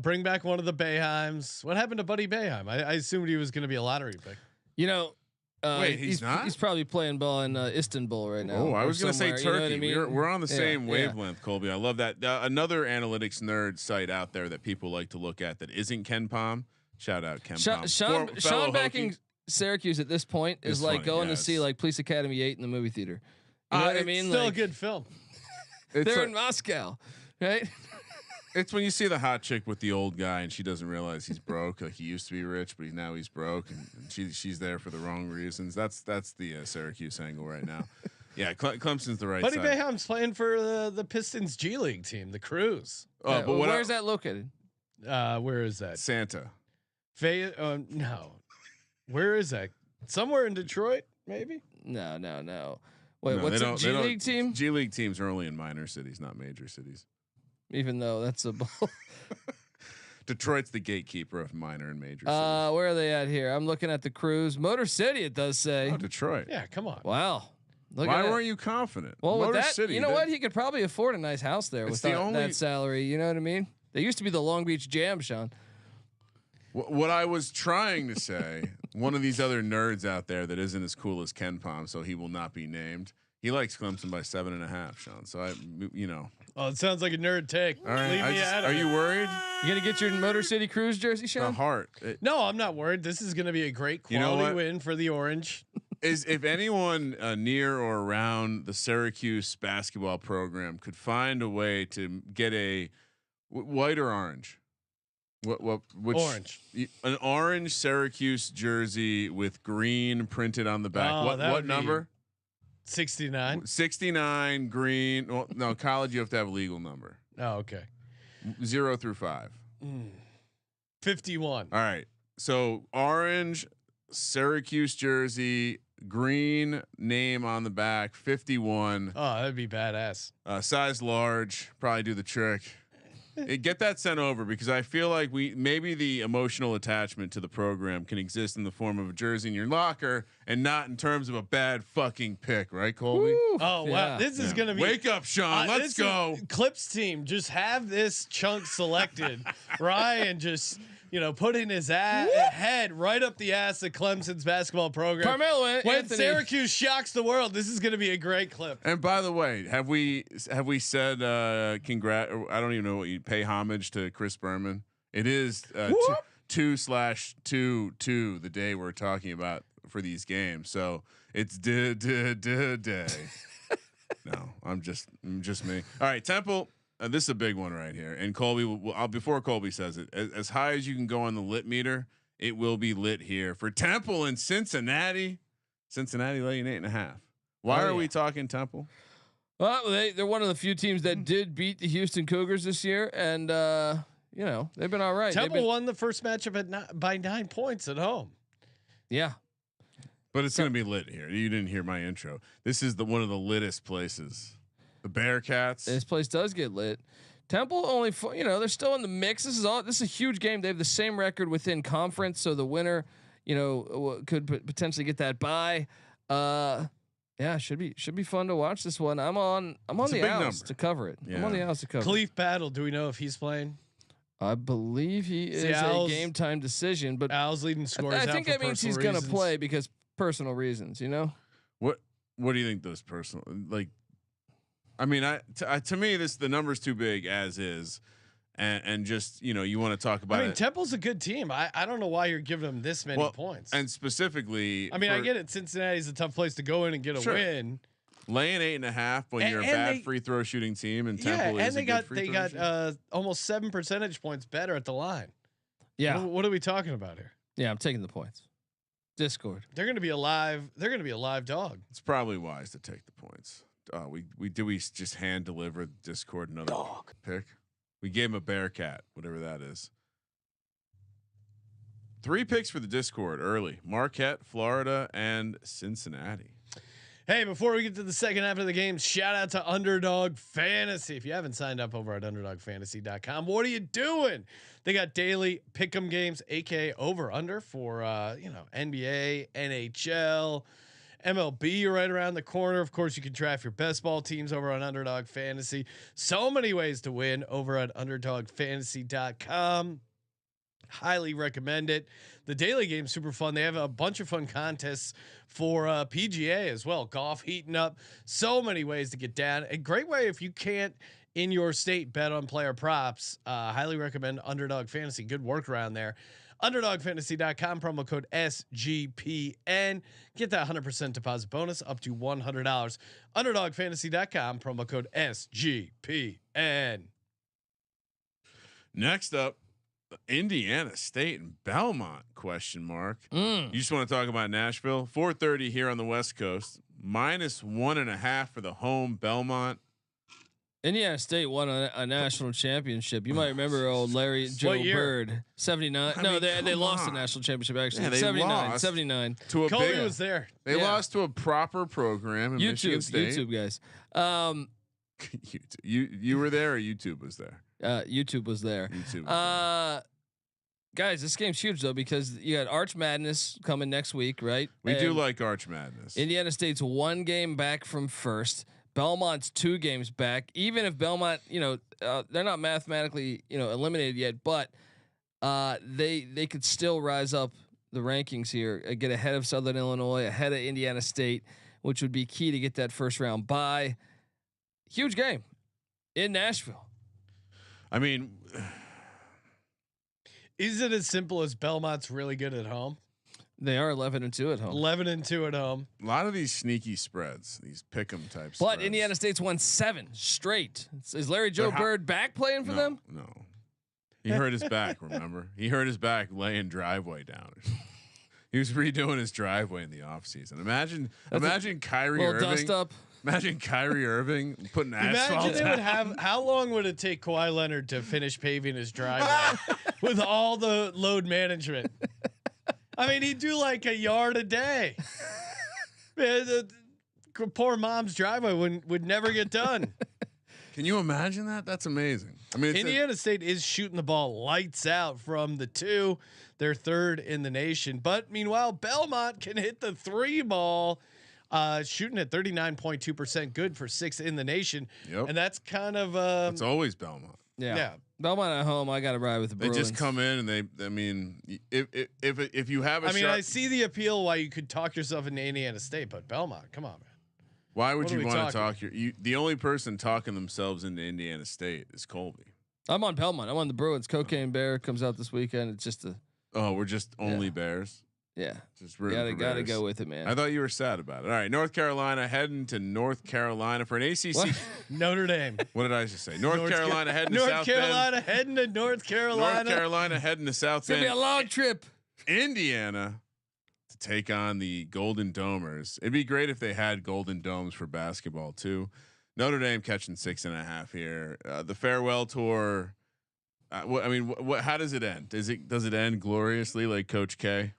Speaker 1: bring back one of the Boeheims. What happened to Buddy Boeheim? I assumed he was going to be a lottery pick.
Speaker 5: Wait, he's not.
Speaker 6: He's probably playing ball in Istanbul right now.
Speaker 5: Oh, I was going to say Turkey.
Speaker 6: You know what I mean?
Speaker 5: We're on the same wavelength, Colby. I love that. Another analytics nerd site out there that people like to look at that isn't KenPom. Shout out KenPom.
Speaker 6: Sean backing Syracuse at this point is like
Speaker 5: funny,
Speaker 6: going to see like Police Academy 8 in the movie theater. You know what I mean?
Speaker 1: Still a good film.
Speaker 6: They're in Moscow, right?
Speaker 5: It's when you see the hot chick with the old guy and she doesn't realize he's broke. Like he used to be rich, but now he's broke, and she's there for the wrong reasons. That's the Syracuse angle right now. Yeah, Clemson's the right
Speaker 1: Buddy
Speaker 5: side.
Speaker 1: Boeheim's playing for the Pistons G League team, the Cruise.
Speaker 5: But
Speaker 6: where's that located?
Speaker 1: Where is that?
Speaker 5: Santa.
Speaker 1: No. Where is that? Somewhere in Detroit, maybe?
Speaker 6: No. Wait,
Speaker 5: No,
Speaker 6: what's a G League team?
Speaker 5: G League teams are only in minor cities, not major cities.
Speaker 6: Even though that's a ball.
Speaker 5: Detroit's the gatekeeper of minor and major cities.
Speaker 6: Where are they at here? I'm looking at the Cruise. Motor City, it does say.
Speaker 5: Oh, Detroit.
Speaker 1: Yeah, come on.
Speaker 6: Wow.
Speaker 5: Why weren't you confident?
Speaker 6: Well,
Speaker 5: Motor
Speaker 6: with that,
Speaker 5: City,
Speaker 6: you know what? He could probably afford a nice house there with that salary. You know what I mean? They used to be the Long Beach Jam, Sean.
Speaker 5: What I was trying to say, one of these other nerds out there that isn't as cool as KenPom, so he will not be named. He likes Clemson by 7.5, Sean. So
Speaker 1: Oh, it sounds like a nerd take.
Speaker 5: All right.
Speaker 1: Leave me out of
Speaker 5: Are
Speaker 1: it.
Speaker 5: you worried?
Speaker 6: You gonna get your Motor City Cruise jersey,
Speaker 5: The
Speaker 6: Sean?
Speaker 5: heart.
Speaker 1: No, I'm not worried. This is going to be a great quality win for the Orange.
Speaker 5: if anyone near or around the Syracuse basketball program could find a way to get a white or orange, which
Speaker 1: Orange,
Speaker 5: an orange Syracuse jersey with green printed on the back.
Speaker 1: Oh, that
Speaker 5: what
Speaker 1: would be
Speaker 5: number?
Speaker 1: 69.
Speaker 5: 69 green. Well, no, college you have to have a legal number.
Speaker 1: Oh, okay.
Speaker 5: 0 through 5.
Speaker 1: 51.
Speaker 5: All right. So orange Syracuse jersey, green name on the back, 51.
Speaker 1: Oh, that'd be badass.
Speaker 5: Size large, probably do the trick. Get that sent over because I feel like maybe the emotional attachment to the program can exist in the form of a jersey in your locker and not in terms of a bad fucking pick, right, Colby?
Speaker 6: Woo,
Speaker 1: Oh
Speaker 6: yeah.
Speaker 1: wow, this is gonna be.
Speaker 5: Wake up, Sean. Let's go.
Speaker 1: Clips team, just have this chunk selected. Ryan just putting his head right up the ass of Clemson's basketball program.
Speaker 6: Carmelo
Speaker 1: when
Speaker 6: Anthony.
Speaker 1: Syracuse shocks the world, this is gonna be a great clip.
Speaker 5: And by the way, have we said I don't even know what you pay homage to Chris Berman. It is 2/2/2 the day we're talking about for these games. So it's day. No, I'm just me. All right, Temple. This is a big one right here. And Colby, before Colby says it, as high as you can go on the lit meter, it will be lit here for Temple and Cincinnati. Cincinnati laying 8.5. Why are we talking Temple?
Speaker 6: Well, they're one of the few teams that did beat the Houston Cougars this year, and they've been all right.
Speaker 1: Temple won the first matchup by 9 points at home.
Speaker 6: Yeah,
Speaker 5: but it's going to be lit here. You didn't hear my intro. This is one of the littest places. The Bearcats.
Speaker 6: This place does get lit. Temple only, they're still in the mix. This is a huge game. They have the same record within conference, so the winner, could potentially get that bye. Yeah, should be fun to watch this one. I'm on the Owls to cover it.
Speaker 5: Yeah.
Speaker 6: I'm on the Owls to cover.
Speaker 1: Khalif Battle. Do we know if he's playing?
Speaker 6: I believe he is a game time decision, but
Speaker 1: Owls leading scorers.
Speaker 6: I think that means he's going to play because personal reasons.
Speaker 5: What do you think those personal like? I mean, to me, the number's too big as is, and just you want to talk about.
Speaker 1: I mean, Temple's a good team. I don't know why you're giving them this many points.
Speaker 5: And specifically,
Speaker 1: I mean, I get it. Cincinnati's a tough place to go in and get a win.
Speaker 5: Laying 8.5 when you're a bad free throw shooting team, and Temple is
Speaker 1: and they got almost 7 percentage points better at the line.
Speaker 6: Yeah.
Speaker 1: What are we talking about here?
Speaker 6: Yeah, I'm taking the points. Discord.
Speaker 1: They're going to be alive. They're going to be a live dog.
Speaker 5: It's probably wise to take the points. We just hand deliver Discord another pick. We gave him a Bearcat, whatever that is. 3 picks for the Discord early: Marquette, Florida, and Cincinnati.
Speaker 1: Hey, before we get to the second half of the game, shout out to Underdog Fantasy. If you haven't signed up over at underdogfantasy.com, what are you doing? They got daily pick'em games, aka over under for NBA, NHL, MLB right around the corner. Of course, you can draft your best ball teams over on Underdog Fantasy. So many ways to win over at underdogfantasy.com. Highly recommend it. The daily game super fun. They have a bunch of fun contests for PGA as well. Golf heating up. So many ways to get down. A great way if you can't in your state bet on player props. Highly recommend Underdog Fantasy. Good workaround there. UnderdogFantasy.com, promo code SGPN. Get that 100% deposit bonus up to $100. UnderdogFantasy.com, promo code SGPN.
Speaker 5: Next up, Indiana State and Belmont ? You just want to talk about Nashville? 4:30 here on the West Coast. -1.5 for the home Belmont.
Speaker 6: Indiana State won a national championship. You might remember old Larry Joe Bird, 79. They lost the national championship actually.
Speaker 5: Yeah, they
Speaker 6: 79
Speaker 5: to a
Speaker 1: Colby
Speaker 5: big.
Speaker 1: was there.
Speaker 5: They lost to a proper program in Michigan State.
Speaker 6: YouTube guys.
Speaker 5: You were there, or YouTube was there?
Speaker 6: YouTube was there. Guys, this game's huge though because you got Arch Madness coming next week, right?
Speaker 5: We do like Arch Madness.
Speaker 6: Indiana State's 1 game back from first. Belmont's 2 games back. Even if Belmont, they're not mathematically, eliminated yet, but they could still rise up the rankings here, get ahead of Southern Illinois, ahead of Indiana State, which would be key to get that first round bye. Huge game in Nashville.
Speaker 5: I mean,
Speaker 1: is it as simple as Belmont's really good at home?
Speaker 6: They are 11-2 at home.
Speaker 1: 11-2 at home.
Speaker 5: A lot of these sneaky spreads, these pick'em types.
Speaker 6: But Indiana State's won 7 straight. Is Larry Joe Bird back playing for them?
Speaker 5: No. He hurt his back. Remember, he hurt his back laying driveway down. He was redoing his driveway in the offseason. Imagine Kyrie Irving.
Speaker 6: Dust up.
Speaker 5: Imagine Kyrie Irving putting asphalt.
Speaker 1: Imagine they would have. How long would it take Kawhi Leonard to finish paving his driveway with all the load management? I mean, he'd do like a yard a day. Man, the poor mom's driveway would never get done.
Speaker 5: Can you imagine that? That's amazing. I mean,
Speaker 1: Indiana State is shooting the ball lights out from the 2. They're 3rd in the nation. But meanwhile, Belmont can hit the 3 ball, shooting at 39.2%, good for 6th in the nation.
Speaker 5: Yep.
Speaker 1: And that's kind of
Speaker 5: it's always Belmont.
Speaker 6: Yeah. Belmont at home. I got to ride with the Bruins.
Speaker 5: They just come in and they. I mean, if you have a.
Speaker 1: I mean, I see the appeal why you could talk yourself into Indiana State, but Belmont, come on, man.
Speaker 5: Why would you want to talk the only person talking themselves into Indiana State is Colby.
Speaker 6: I'm on Belmont. I'm on the Bruins. Cocaine Bear comes out this weekend. It's just
Speaker 5: we're just only Bears.
Speaker 6: Yeah,
Speaker 5: just
Speaker 6: gotta go with it, man.
Speaker 5: I thought you were sad about it. All right, North Carolina heading to North Carolina for an ACC. What?
Speaker 1: Notre Dame.
Speaker 5: What did I just say? North Carolina heading to South Bend.
Speaker 1: North Carolina heading to North Carolina.
Speaker 5: North Carolina heading to South Bend.
Speaker 6: It's gonna be a long trip.
Speaker 5: Indiana to take on the Golden Domers. It'd be great if they had Golden Domes for basketball too. Notre Dame catching 6.5 here. The farewell tour. I mean, how does it end? Does it end gloriously like Coach K?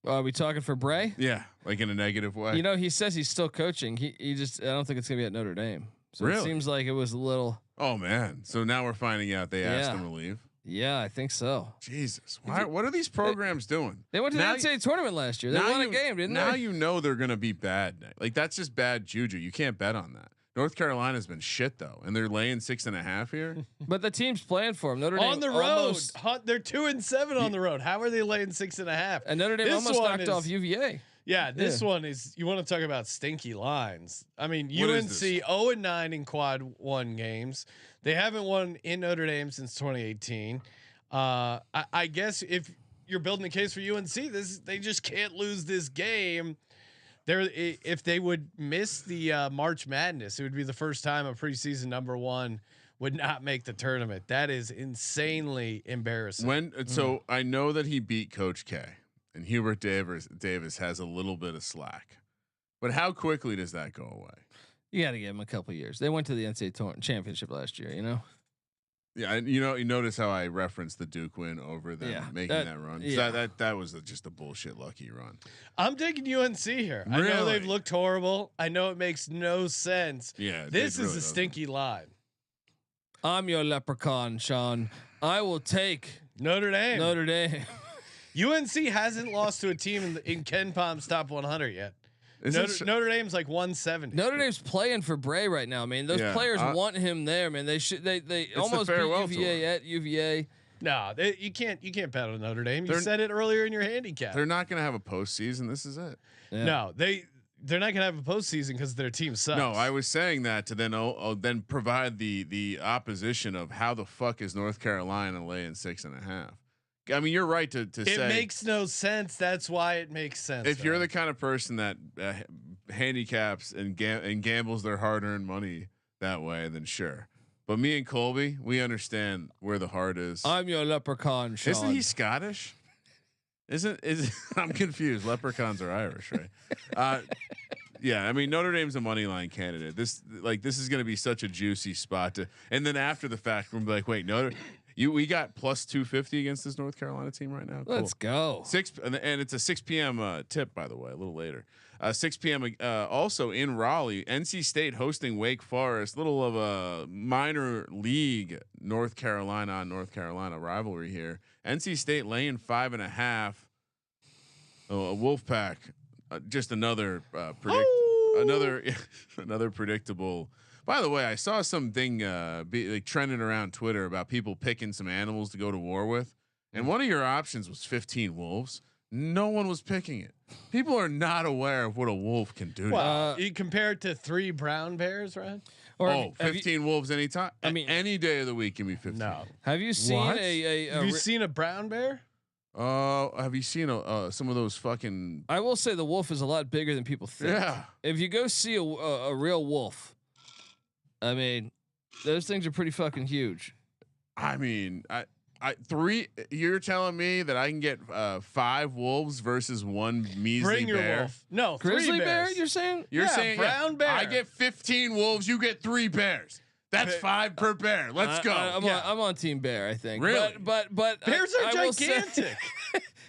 Speaker 6: Are we talking for Bray?
Speaker 5: Yeah, like in a negative way.
Speaker 6: You know, he says he's still coaching. He just I don't think it's gonna be at Notre Dame. So
Speaker 5: really?
Speaker 6: It seems like it was a little.
Speaker 5: Oh man! So now we're finding out they asked him to leave.
Speaker 6: Yeah, I think so.
Speaker 5: Jesus, what are these programs doing?
Speaker 6: They went to the NCAA tournament last year. They won a game, didn't they?
Speaker 5: Now you know they're gonna be bad. Like that's just bad juju. You can't bet on that. North Carolina's been shit though, and they're laying 6.5 here.
Speaker 6: But the team's playing for them. Notre Dame
Speaker 1: on the road. They're 2-7 on the road. How are they laying 6.5?
Speaker 6: And Notre Dame almost knocked off UVA.
Speaker 1: Yeah, this one is. You want to talk about stinky lines? I mean, UNC 0-9 in quad 1 games. They haven't won in Notre Dame since 2018. I guess if you're building a case for UNC, they just can't lose this game. If they would miss the March Madness, it would be the first time a preseason number 1 would not make the tournament. That is insanely embarrassing.
Speaker 5: So I know that he beat Coach K, and Hubert Davis has a little bit of slack, but how quickly does that go away?
Speaker 6: You got to give him a couple years. They went to the NCAA championship last year. You know.
Speaker 5: Yeah, you notice how I referenced the Duke win over them making that run. Yeah. That was just a bullshit lucky run.
Speaker 1: I'm taking UNC here.
Speaker 5: Really?
Speaker 1: I know they've looked horrible. I know it makes no sense.
Speaker 5: Yeah,
Speaker 1: this is a stinky line.
Speaker 6: I'm your leprechaun, Sean. I will take
Speaker 1: Notre Dame.
Speaker 6: Notre Dame.
Speaker 1: UNC hasn't lost to a team in Ken Palm's top 100 yet. Notre Dame's like 170.
Speaker 6: Notre Dame's playing for Bray right now, man. Those players want him there, man. They should. They almost beat UVA at UVA.
Speaker 1: No, you can't bet on Notre Dame. You said it earlier in your handicap.
Speaker 5: They're not going to have a postseason. This is it.
Speaker 6: Yeah.
Speaker 1: No, they're not going to have a postseason because their team sucks.
Speaker 5: No, I was saying that to then provide the opposition of how the fuck is North Carolina laying 6.5. I mean, you're right to say
Speaker 1: it makes no sense. That's why it makes sense.
Speaker 5: If you're the kind of person that handicaps and gambles their hard-earned money that way, then sure. But me and Colby, we understand where the heart is.
Speaker 6: I'm your leprechaun, Sean.
Speaker 5: Isn't he Scottish? I'm confused. Leprechauns are Irish, right? Yeah, I mean Notre Dame's a money line candidate. This is going to be such a juicy spot and then after the fact, we're gonna be like, wait, we got plus 250 against this North Carolina team right now. Cool.
Speaker 6: Let's go.
Speaker 5: 6 and it's a 6 p.m. Tip, by the way, a little later. 6 p.m. Also in Raleigh, NC State hosting Wake Forest. Little of a minor league North Carolina rivalry here. NC State laying 5.5. Wolfpack, just another another predictable. By the way, I saw something trending around Twitter about people picking some animals to go to war with, and one of your options was 15 wolves. No one was picking it. People are not aware of what a wolf can do.
Speaker 1: Well, you compare it to 3 brown bears, right?
Speaker 6: Or
Speaker 5: 15 wolves anytime. I mean, any day of the week can be 15.
Speaker 1: No.
Speaker 6: Have you seen
Speaker 1: Have you seen a brown bear?
Speaker 5: Have you seen some of those fucking?
Speaker 6: I will say the wolf is a lot bigger than people think.
Speaker 5: Yeah.
Speaker 6: If you go see a real wolf, I mean, those things are pretty fucking huge.
Speaker 5: I mean, three. You're telling me that I can get 5 wolves versus one measly
Speaker 1: Bring your
Speaker 5: bear?
Speaker 1: wolf. No,
Speaker 6: Grizzly
Speaker 1: 3 bears.
Speaker 6: bear, you're saying?
Speaker 5: You're saying
Speaker 1: brown bear.
Speaker 5: I get 15 wolves. You get 3 bears. That's 5 per bear. Let's go.
Speaker 6: I'm on Team Bear. I think.
Speaker 5: Really?
Speaker 6: But
Speaker 1: Bears are
Speaker 6: I will say-
Speaker 1: gigantic.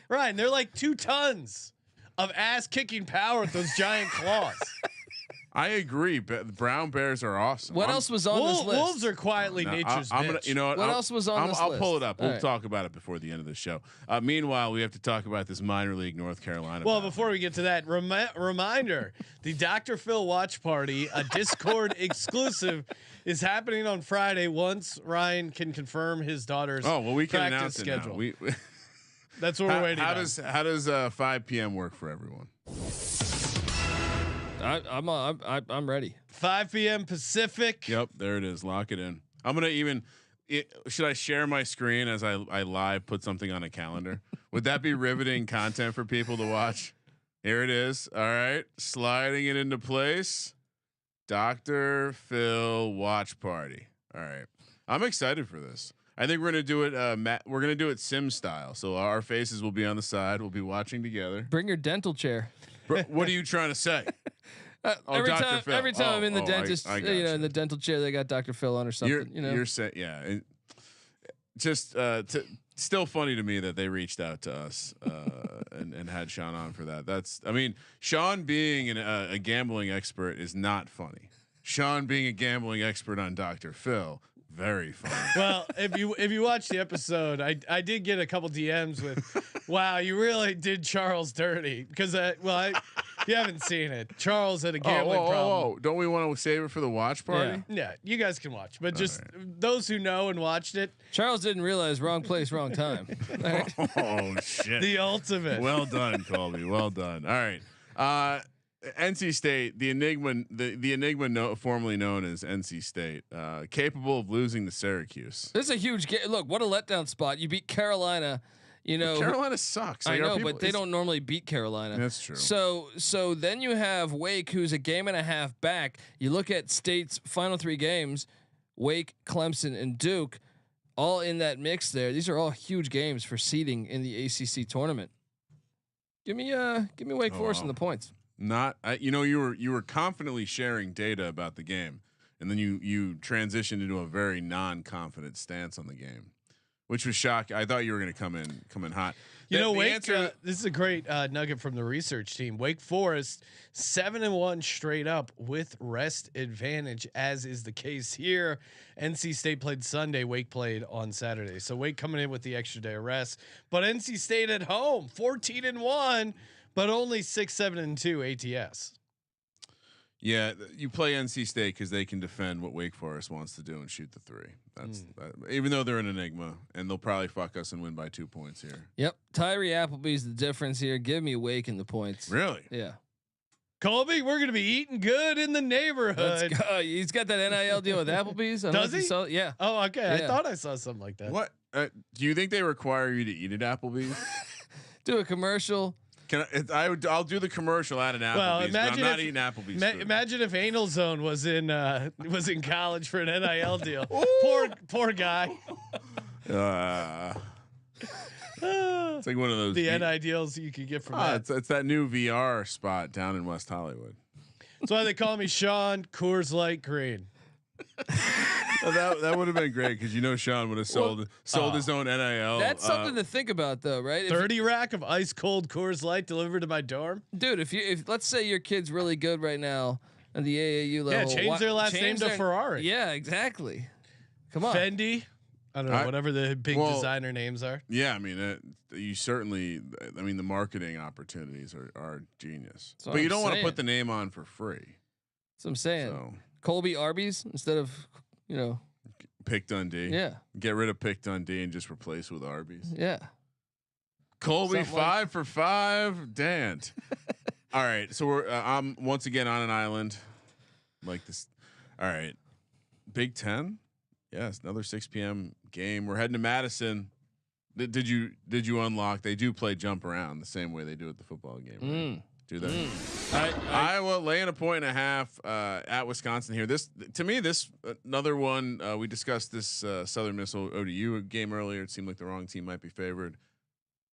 Speaker 1: Ryan, they're like 2 tons of ass kicking power with those giant claws.
Speaker 5: I agree. Brown bears are awesome.
Speaker 6: What else was on this list?
Speaker 1: Wolves are quietly nature's
Speaker 5: I'm
Speaker 1: bitch.
Speaker 5: gonna, you know what?
Speaker 6: What else was on this
Speaker 5: I'll
Speaker 6: list?
Speaker 5: pull it up.
Speaker 6: All
Speaker 5: We'll
Speaker 6: right.
Speaker 5: talk about it before the end of the show. Meanwhile, we have to talk about this minor league North Carolina.
Speaker 1: Well,
Speaker 5: battle.
Speaker 1: before we get to that, reminder: the Dr. Phil watch party, a Discord exclusive, is happening on Friday. Once Ryan can confirm his daughter's
Speaker 5: we can
Speaker 1: practice
Speaker 5: announce it
Speaker 1: schedule.
Speaker 5: now.
Speaker 1: That's what we're waiting on.
Speaker 5: How does 5 p.m. work for everyone?
Speaker 6: I'm ready.
Speaker 1: 5 p.m. Pacific.
Speaker 5: Yep, there it is. Lock it in. I'm gonna should I share my screen as I live put something on a calendar? Would that be riveting content for people to watch? Here it is. All right, sliding it into place. Dr. Phil watch party. All right, I'm excited for this. I think we're gonna do it. We're gonna do it sim style. So our faces will be on the side. We'll be watching together.
Speaker 6: Bring your dental chair.
Speaker 5: What are you trying to say?
Speaker 6: Every
Speaker 5: Dr.
Speaker 6: time,
Speaker 5: Phil.
Speaker 6: every time I'm in the dentist,
Speaker 5: I
Speaker 6: in the dental chair, they got Dr. Phil on or something.
Speaker 5: You're saying, yeah. Just still funny to me that they reached out to us and had Sean on for that. Sean being a gambling expert is not funny. Sean being a gambling expert on Dr. Phil, very funny.
Speaker 1: Well, if you watch the episode, I did get a couple DMs with, "Wow, you really did Charles dirty," because you haven't seen it. Charles had a gambling problem.
Speaker 5: Don't we want to save it for the watch party?
Speaker 1: Yeah, you guys can watch, but just those who know and watched it,
Speaker 6: Charles didn't realize wrong place, wrong time.
Speaker 5: Oh shit!
Speaker 1: the ultimate.
Speaker 5: Well done, Colby. Well done. All right. NC State, the enigma, formerly known as NC State, capable of losing to Syracuse.
Speaker 6: This is a huge game. Look, what a letdown spot. You beat Carolina.
Speaker 5: Carolina sucks.
Speaker 6: I know, but they don't normally beat Carolina.
Speaker 5: That's true.
Speaker 6: So then you have Wake, who's a game and a half back. You look at State's final 3 games: Wake, Clemson, and Duke, all in that mix there. These are all huge games for seeding in the ACC tournament. Give me Wake Forest and the points.
Speaker 5: You were confidently sharing data about the game, and then you transitioned into a very non-confident stance on the game, which was shocking. I thought you were going to come in hot.
Speaker 1: Wake. This is a great nugget from the research team. Wake Forest 7-1 straight up with rest advantage, as is the case here. NC State played Sunday. Wake played on Saturday. So Wake coming in with the extra day of rest, but NC State at home 14-1, but only 6-7-2 ATS.
Speaker 5: Yeah, you play NC State because they can defend what Wake Forest wants to do and shoot the 3. That's even though they're an enigma, and they'll probably fuck us and win by 2 points here.
Speaker 6: Yep, Tyree Appleby's the difference here. Give me Wake in the points.
Speaker 5: Really?
Speaker 6: Yeah.
Speaker 1: Colby, we're gonna be eating good in the neighborhood.
Speaker 6: Let's go. He's got that NIL deal with Applebee's.
Speaker 1: Does he?
Speaker 6: Yeah.
Speaker 1: Oh, okay.
Speaker 6: Yeah.
Speaker 1: I thought I saw something like that.
Speaker 5: What do you think they require you to eat at Applebee's?
Speaker 6: Do a commercial.
Speaker 5: I'll do the commercial at an Applebee's.
Speaker 1: Well,
Speaker 5: but
Speaker 1: imagine
Speaker 5: I'm not
Speaker 1: if-
Speaker 5: eating Applebee's. Food.
Speaker 1: Imagine if Anal Zone was in college for an NIL deal. Poor guy.
Speaker 5: It's like one of those.
Speaker 1: The NIL deals you could get from that.
Speaker 5: It's that new VR spot down in West Hollywood.
Speaker 1: That's why they call me Sean Coors Light Green.
Speaker 5: Well, that would have been great because Sean would have sold his own NIL.
Speaker 6: That's something to think about, though, right?
Speaker 1: 30 rack of ice cold Coors Light delivered to my dorm.
Speaker 6: Dude, if let's say your kid's really good right now at the AAU level,
Speaker 1: change their last name to Ferrari.
Speaker 6: Yeah, exactly. Come on,
Speaker 1: Fendi. I don't know, whatever the big designer names are.
Speaker 5: Yeah, I mean, you certainly. I mean, the marketing opportunities are genius, but you don't want to put the name on for free.
Speaker 6: That's what I'm saying.
Speaker 5: So,
Speaker 6: Colby Arby's instead of
Speaker 5: Pick Dundee.
Speaker 6: Yeah.
Speaker 5: Get rid of Pick Dundee and just replace with Arby's.
Speaker 6: Yeah.
Speaker 5: Colby
Speaker 6: Something
Speaker 5: 5 for 5. Dant. All right, so we're I'm once again on an island like this. All right, Big Ten. Yes, another 6 p.m. game. We're heading to Madison. Did you unlock? They do play jump around the same way they do at the football game. Right? Do they? Iowa laying 1.5 at Wisconsin here. This to me, this another one. We discussed this Southern Miss ODU game earlier. It seemed like the wrong team might be favored.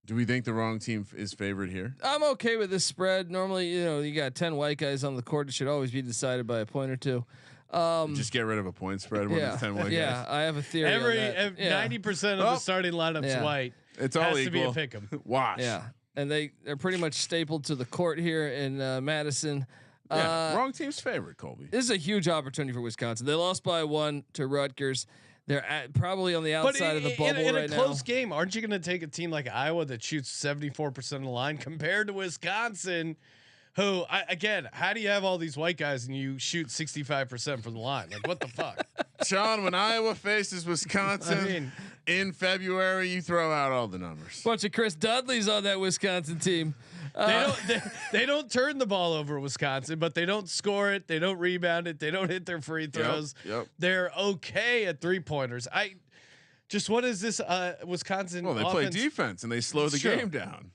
Speaker 5: Do we think the wrong team is favored here?
Speaker 6: I'm okay with this spread. Normally, you got 10 white guys on the court. It should always be decided by a point or two.
Speaker 5: Just get rid of a point spread when there's 10 white guys.
Speaker 6: Yeah, I have a theory.
Speaker 1: 90% of the starting lineup's white.
Speaker 5: It's all
Speaker 1: has
Speaker 5: equal.
Speaker 1: to be a pick 'em.
Speaker 5: Wash.
Speaker 6: Yeah, and they're pretty much stapled to the court here in Madison.
Speaker 5: Wrong team's favorite, Colby.
Speaker 6: This is a huge opportunity for Wisconsin. They lost by 1 to Rutgers. They're probably on the outside of the bubble
Speaker 1: in
Speaker 6: right
Speaker 1: a close game. Aren't you going to take a team like Iowa that shoots 74% of the line compared to Wisconsin, who how do you have all these white guys and you shoot 65% from the line? Like, what the fuck?
Speaker 5: Sean, when Iowa faces Wisconsin in February, you throw out all the numbers.
Speaker 6: Bunch of Chris Dudleys on that Wisconsin team.
Speaker 1: They don't turn the ball over, Wisconsin, but they don't score it. They don't rebound it. They don't hit their free throws.
Speaker 5: Yep.
Speaker 1: They're okay at 3-pointers. What is this Wisconsin?
Speaker 5: Well, they
Speaker 1: offense?
Speaker 5: play defense and they slow the game down.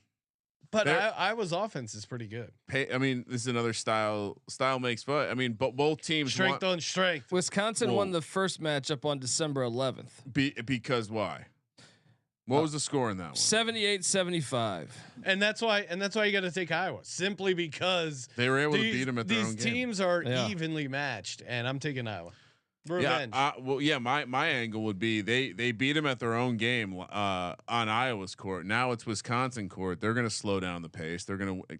Speaker 1: But Iowa's offense is pretty good.
Speaker 5: This is another style. Style makes fun. Both teams
Speaker 1: strength on strength.
Speaker 6: Wisconsin won the first matchup on December 11th.
Speaker 5: Because why? What was the score in that one?
Speaker 6: 78-75.
Speaker 1: And that's why you got to take Iowa, simply because
Speaker 5: they were able to beat them at their own game.
Speaker 1: These teams are evenly matched, and I'm taking Iowa. Revenge.
Speaker 5: My angle would be they beat them at their own game on Iowa's court. Now it's Wisconsin court. They're going to slow down the pace. They're going to.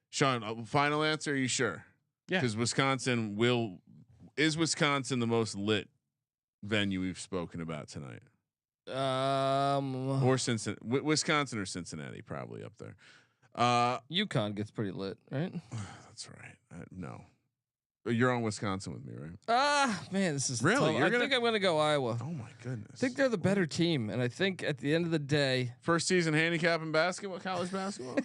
Speaker 5: Sean, final answer? Are you sure?
Speaker 1: Yeah.
Speaker 5: Because is Wisconsin the most lit venue we've spoken about tonight? Or Cincinnati, Wisconsin or Cincinnati, probably up there.
Speaker 6: UConn gets pretty lit, right?
Speaker 5: That's right. No, you're on Wisconsin with me, right?
Speaker 6: Man, this is
Speaker 5: really.
Speaker 6: I think I'm gonna go Iowa.
Speaker 5: Oh my goodness.
Speaker 6: I think they're the better team, and I think at the end of the day,
Speaker 5: first season handicap in basketball, college basketball.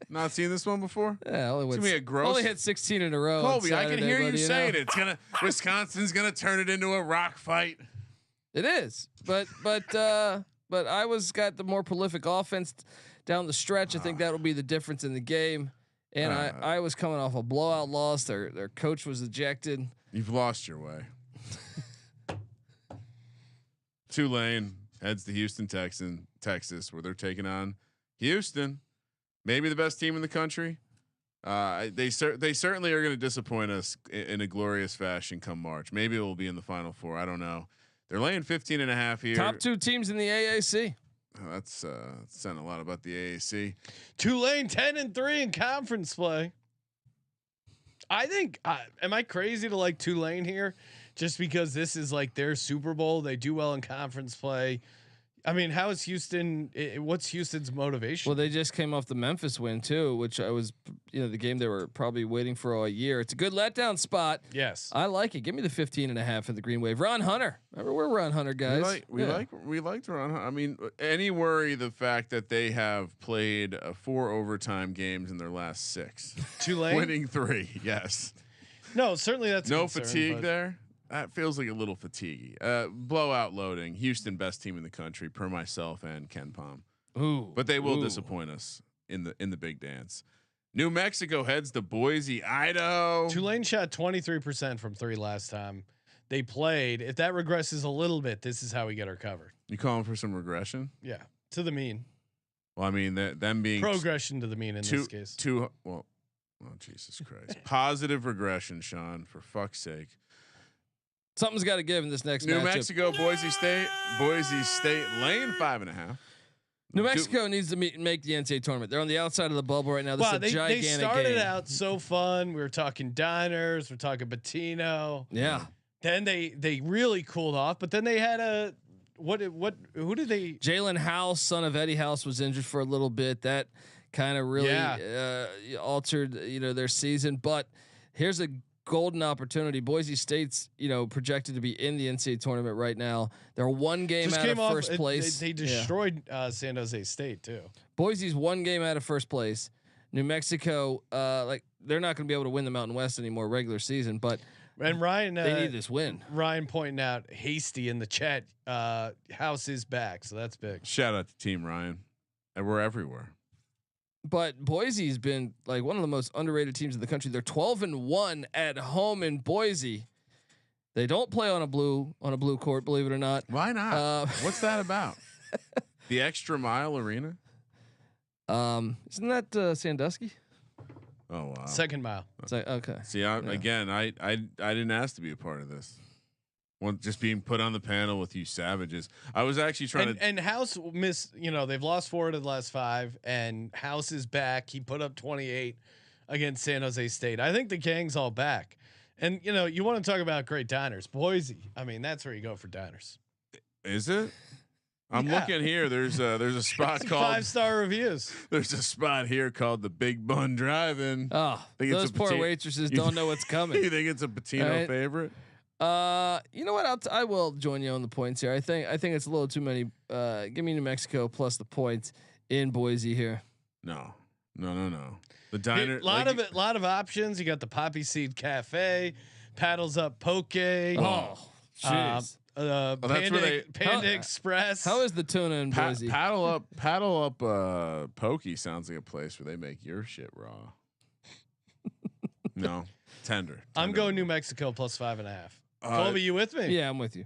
Speaker 5: Not seen this one before.
Speaker 6: Yeah,
Speaker 5: only
Speaker 6: hit 16 in a row.
Speaker 5: Colby, I can hear you saying it. Wisconsin's gonna turn it into a rock fight.
Speaker 6: It is, but Iowa's got the more prolific offense down the stretch. I think that will be the difference in the game. And I was coming off a blowout loss. Their coach was ejected.
Speaker 5: You've lost your way. Tulane heads to Houston, Texas, where they're taking on Houston, maybe the best team in the country. They certainly are going to disappoint us in a glorious fashion come March. Maybe it will be in the Final Four. I don't know. They're laying 15.5 here.
Speaker 6: Top 2 teams in the AAC.
Speaker 5: That's saying a lot about the AAC.
Speaker 1: Tulane 10-3 in conference play. I think. Am I crazy to like Tulane here, just because this is like their Super Bowl? They do well in conference play. How is Houston? What's Houston's motivation?
Speaker 6: Well, they just came off the Memphis win too, which I was, the game they were probably waiting for all year. It's a good letdown spot.
Speaker 1: Yes,
Speaker 6: I like it. Give me the 15.5 in the Green Wave. Ron Hunter. Remember, we're Ron Hunter guys.
Speaker 5: We liked Ron Hunter. Any worry the fact that they have played 4 overtime games in their last 6,
Speaker 1: Tulane
Speaker 5: winning 3. Yes.
Speaker 1: No, certainly that's
Speaker 5: no
Speaker 1: concern,
Speaker 5: fatigue there. That feels like a little fatiguey. Blowout loading. Houston, best team in the country, per myself and Ken Palm.
Speaker 6: Ooh,
Speaker 5: but they will disappoint us in the big dance. New Mexico heads to Boise, Idaho.
Speaker 1: Tulane shot 23% from 3 last time they played. If that regresses a little bit, this is how we get our cover.
Speaker 5: You calling for some regression?
Speaker 1: Yeah, to the mean.
Speaker 5: Well, them being
Speaker 1: progression to the mean in this case.
Speaker 5: Oh Jesus Christ! Positive regression, Sean. For fuck's sake.
Speaker 6: Something's got to give in this next
Speaker 5: New
Speaker 6: matchup.
Speaker 5: Mexico, Boise State laying 5.5.
Speaker 6: New Mexico needs to make the NCAA tournament. They're on the outside of the bubble right now. This is a gigantic
Speaker 1: they started
Speaker 6: game.
Speaker 1: out so fun. We were talking diners. We're talking Bettino.
Speaker 6: Yeah.
Speaker 1: Then they really cooled off, but then they had who did they?
Speaker 6: Jalen House, son of Eddie House, was injured for a little bit. That kind of really altered their season. But here's a golden opportunity. Boise State's projected to be in the NCAA tournament right now. They're 1 game out of first place.
Speaker 1: They destroyed San Jose State too.
Speaker 6: Boise's 1 game out of first place. New Mexico, they're not going to be able to win the Mountain West anymore regular season, but
Speaker 1: And Ryan,
Speaker 6: they need this win.
Speaker 1: Ryan pointing out hasty in the chat. House is back, so that's big.
Speaker 5: Shout out to Team Ryan, and we're everywhere.
Speaker 6: But Boise's been like one of the most underrated teams in the country. They're 12-1 at home in Boise. They don't play on a blue court, believe it or not.
Speaker 5: Why not? What's that about? The Extra Mile Arena?
Speaker 6: Isn't that Sandusky?
Speaker 5: Oh wow.
Speaker 1: Second mile.
Speaker 6: It's like, okay.
Speaker 5: See, again, I didn't ask to be a part of this. Just being put on the panel with you savages. I was actually trying to.
Speaker 1: And House they've lost 4 of the last 5, and House is back. He put up 28 against San Jose State. I think the gang's all back. And you want to talk about great diners, Boise. I mean, that's where you go for diners.
Speaker 5: Is it? I'm looking here. There's a spot called
Speaker 1: 5-star reviews.
Speaker 5: There's a spot here called the Big Bun Drive-In.
Speaker 6: Oh, those poor waitresses don't know what's coming.
Speaker 5: You think it's a Patino favorite?
Speaker 6: You know what? I will join you on the points here. I think it's a little too many. Give me New Mexico plus the points in Boise here.
Speaker 5: No. The diner,
Speaker 1: a lot of options. You got the Poppy Seed Cafe, Paddles Up Poke.
Speaker 6: Oh, jeez.
Speaker 1: Panda Express.
Speaker 6: How is the tuna in Boise?
Speaker 5: Paddle up. Pokey sounds like a place where they make your shit raw. No, tender.
Speaker 1: I'm going New Mexico plus 5.5. Colby, you with me?
Speaker 6: Yeah, I'm with you.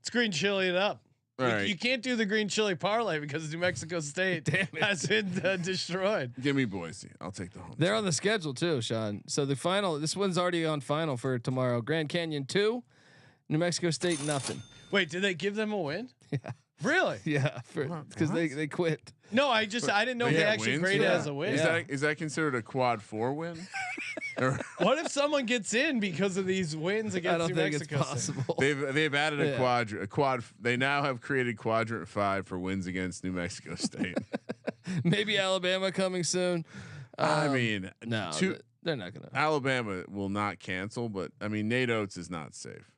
Speaker 1: It's green chili it up.
Speaker 5: Right.
Speaker 1: You can't do the green chili parlay because New Mexico State has been destroyed.
Speaker 5: Give me Boise. I'll take the home.
Speaker 6: They're on the schedule too, Sean. So the final. This one's already on final for tomorrow. Grand Canyon 2, New Mexico State nothing.
Speaker 1: Wait, did they give them a win?
Speaker 6: Yeah.
Speaker 1: Really?
Speaker 6: Yeah, because they quit.
Speaker 1: No, I didn't know if they actually graded it as a win.
Speaker 5: Is that considered a quad 4 win?
Speaker 1: What if someone gets in because of these wins against New Mexico?
Speaker 6: It's possible.
Speaker 5: They've added a quad. They now have created quadrant 5 for wins against New Mexico State.
Speaker 6: Maybe Alabama coming soon.
Speaker 5: I mean,
Speaker 6: no, they're not gonna.
Speaker 5: Alabama will not cancel, but I mean, Nate Oates is not safe.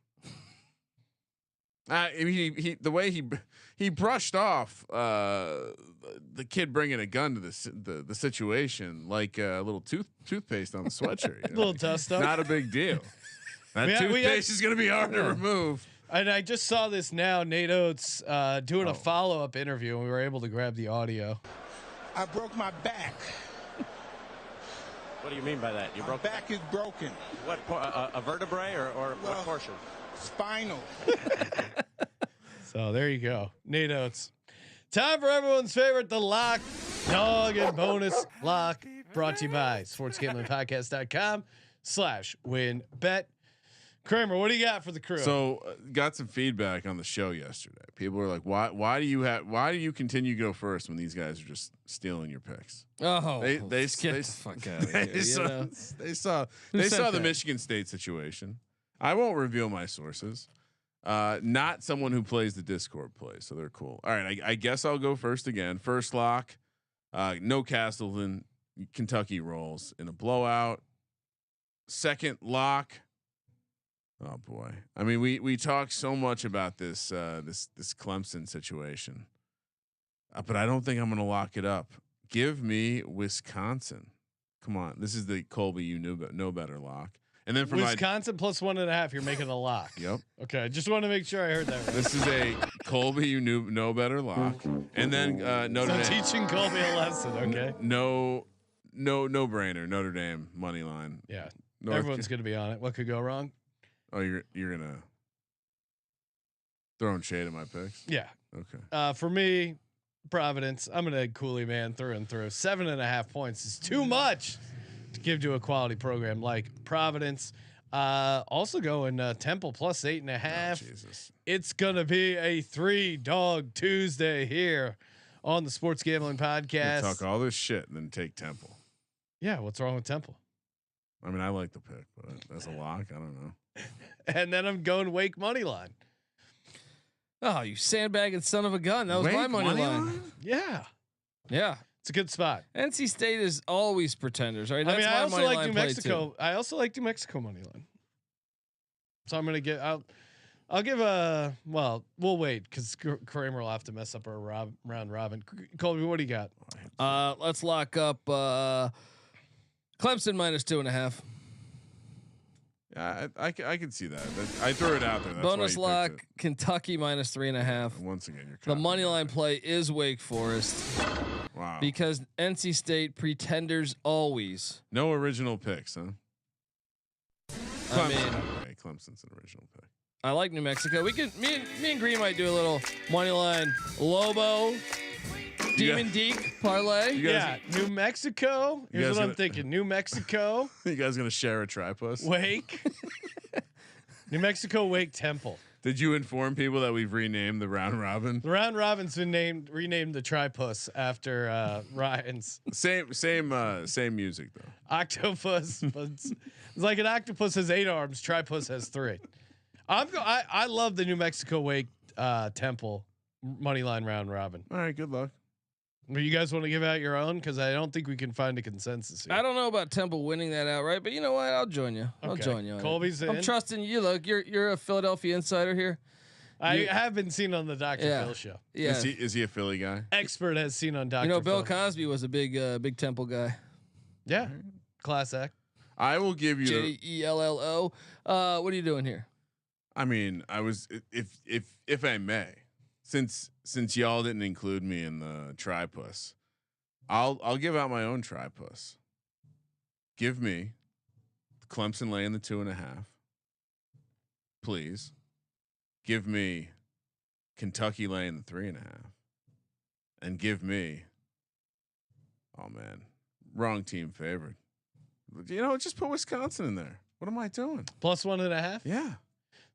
Speaker 5: The way he brushed off the kid bringing a gun to the situation like a little toothpaste on the sweatshirt.
Speaker 1: Little dust up.
Speaker 5: Not a big deal. That toothpaste is going to be hard to remove.
Speaker 1: And I just saw this now. Nate Oates doing a follow-up interview, and we were able to grab the audio.
Speaker 3: I broke my back.
Speaker 7: What do you mean by that?
Speaker 3: My back is broken.
Speaker 7: What a vertebrae or what portion?
Speaker 3: Spinal.
Speaker 1: So there you go, Nate Oates. Time for everyone's favorite, the lock, dog, and bonus lock. Brought to you by sportsgamblingpodcast.com/WynnBet. Kramer, what do you got for the crew?
Speaker 5: So got some feedback on the show yesterday. People were like, "Why do you continue to go first when these guys are just stealing your picks?"
Speaker 6: Oh,
Speaker 5: they
Speaker 6: get the fuck out of here.
Speaker 5: They saw the Michigan State situation. I won't reveal my sources. Not someone who plays the Discord plays, so they're cool. All right, I guess I'll go first again. First lock, no Castleton, Kentucky rolls in a blowout. Second lock. Oh boy, I mean we talk so much about this Clemson situation, but I don't think I'm going to lock it up. Give me Wisconsin. Come on, this is the Colby you know better lock. And then for
Speaker 1: Wisconsin plus 1.5, you're making a lock.
Speaker 5: Yep.
Speaker 1: Okay, just want to make sure I heard that right.
Speaker 5: This is a Colby you know better lock. And then Notre Dame.
Speaker 1: Teaching Colby a lesson. Okay.
Speaker 5: No brainer. Notre Dame money line.
Speaker 1: Yeah. Everyone's gonna be on it. What could go wrong?
Speaker 5: Oh, you're gonna throwing shade at my picks.
Speaker 1: Yeah.
Speaker 5: Okay.
Speaker 1: For me, Providence. I'm gonna Cooley man through and through. 7.5 points is too much to give to a quality program like Providence. Also going Temple plus 8.5.
Speaker 5: Oh, Jesus.
Speaker 1: It's gonna be a 3-dog Tuesday here on the Sports Gambling Podcast.
Speaker 5: Talk all this shit and then take Temple.
Speaker 1: Yeah, what's wrong with Temple?
Speaker 5: I mean, I like the pick, but that's a lock. I don't know.
Speaker 1: And then I'm going Wake money line.
Speaker 6: Oh, you sandbagging son of a gun! That was
Speaker 5: Wake
Speaker 6: my money line.
Speaker 1: Yeah.
Speaker 6: Yeah.
Speaker 1: It's a good spot.
Speaker 6: NC State is always pretenders, right? That's
Speaker 1: I also like New Mexico.
Speaker 6: Too.
Speaker 1: I also like New Mexico money line. So I'm gonna get. I'll give a. Well, we'll wait because Kramer will have to mess up our round robin. Colby, what do you got?
Speaker 6: Let's lock up Clemson minus 2.5.
Speaker 5: Yeah, I can see that. I threw it out there. That's
Speaker 6: Bonus
Speaker 5: why you picked
Speaker 6: lock, Kentucky -3.5.
Speaker 5: it. Once again, you're
Speaker 6: The money line play is Wake Forest
Speaker 5: Wow.
Speaker 6: because NC State pretenders always.
Speaker 5: No original picks, huh?
Speaker 6: I mean,
Speaker 5: okay, Clemson's an original pick.
Speaker 6: I like New Mexico. We could me and Green might do a little money line Lobo Demon Deke parlay.
Speaker 1: Yeah, New Mexico. Here's what I'm thinking: New Mexico,
Speaker 5: You guys gonna share a tripus?
Speaker 1: Wake, New Mexico, Wake, Temple.
Speaker 5: Did you inform people that we've renamed the round robin?
Speaker 1: The round robin's been renamed the Tripus after Ryan's.
Speaker 5: Same music though.
Speaker 1: Octopus. It's like an octopus has 8 arms. Tripus has 3. I love the New Mexico Wake Temple money line round robin.
Speaker 5: All right, good luck.
Speaker 1: You guys want to give out your own? Because I don't think we can find a consensus here.
Speaker 6: I don't know about Temple winning that outright, but you know what? I'll join you. I'll join you. On
Speaker 1: Colby's in.
Speaker 6: I'm trusting you. Look, you're a Philadelphia insider here.
Speaker 1: I have been seen on the Dr. Phil show.
Speaker 6: Yeah.
Speaker 5: Is he a Philly guy?
Speaker 1: Expert has seen on Dr.
Speaker 6: You know,
Speaker 1: Phil.
Speaker 6: Bill Cosby was a big Temple guy.
Speaker 1: Yeah. Class act.
Speaker 5: I will give you
Speaker 6: JELLO. What are you doing here?
Speaker 5: I mean, I was if I may, since y'all didn't include me in the tripus, I'll give out my own tripus. Give me Clemson laying the 2.5. Please. Give me Kentucky laying the 3.5. And give me, oh man, wrong team favored. You know, just put Wisconsin in there. What am I doing?
Speaker 1: +1.5.
Speaker 5: Yeah.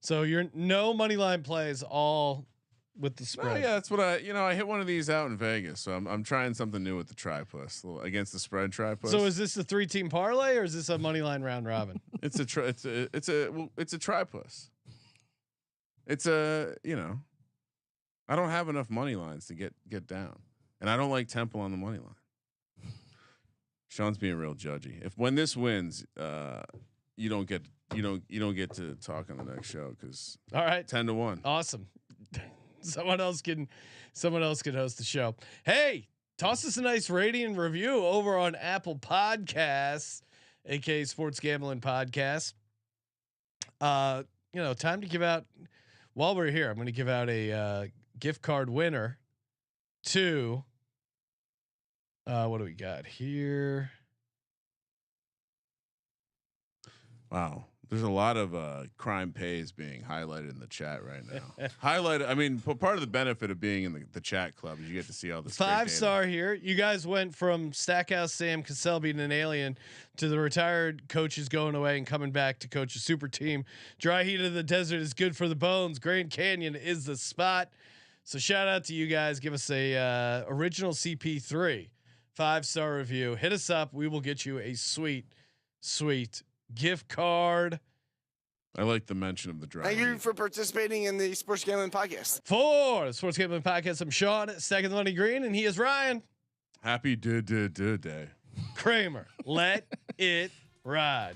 Speaker 1: So you're no money line plays, all with the spread.
Speaker 5: Oh yeah, that's what I hit one of these out in Vegas, so I'm trying something new with the tripus against the spread tripus.
Speaker 1: So is this a 3-team parlay or is this a money line round robin?
Speaker 5: it's a tripus. It's a I don't have enough money lines to get down, and I don't like Temple on the money line. Sean's being real judgy. When this wins, you don't get to talk on the next show because
Speaker 1: all right,
Speaker 5: 10-1.
Speaker 1: Awesome. Someone else can host the show. Hey, toss us a nice rating and review over on Apple Podcasts, aka Sports Gambling Podcast. Time to give out. While we're here, I'm going to give out a gift card winner to. What do we got here?
Speaker 5: Wow. There's a lot of crime pays being highlighted in the chat right now. Highlighted. I mean, part of the benefit of being in the chat club is you get to see all this
Speaker 1: 5-star here. You guys went from Stackhouse Sam Cassell being an alien to the retired coaches going away and coming back to coach a super team. Dry heat of the desert is good for the bones. Grand Canyon is the spot. So shout out to you guys. Give us a original CP3 5-star review. Hit us up. We will get you a sweet gift card.
Speaker 5: I like the mention of the drive.
Speaker 8: Thank you for participating in the Sports Gambling Podcast.
Speaker 1: For the Sports Gambling Podcast, I'm Sean, second money green, and he is Ryan.
Speaker 5: Happy day.
Speaker 1: Kramer, let it ride.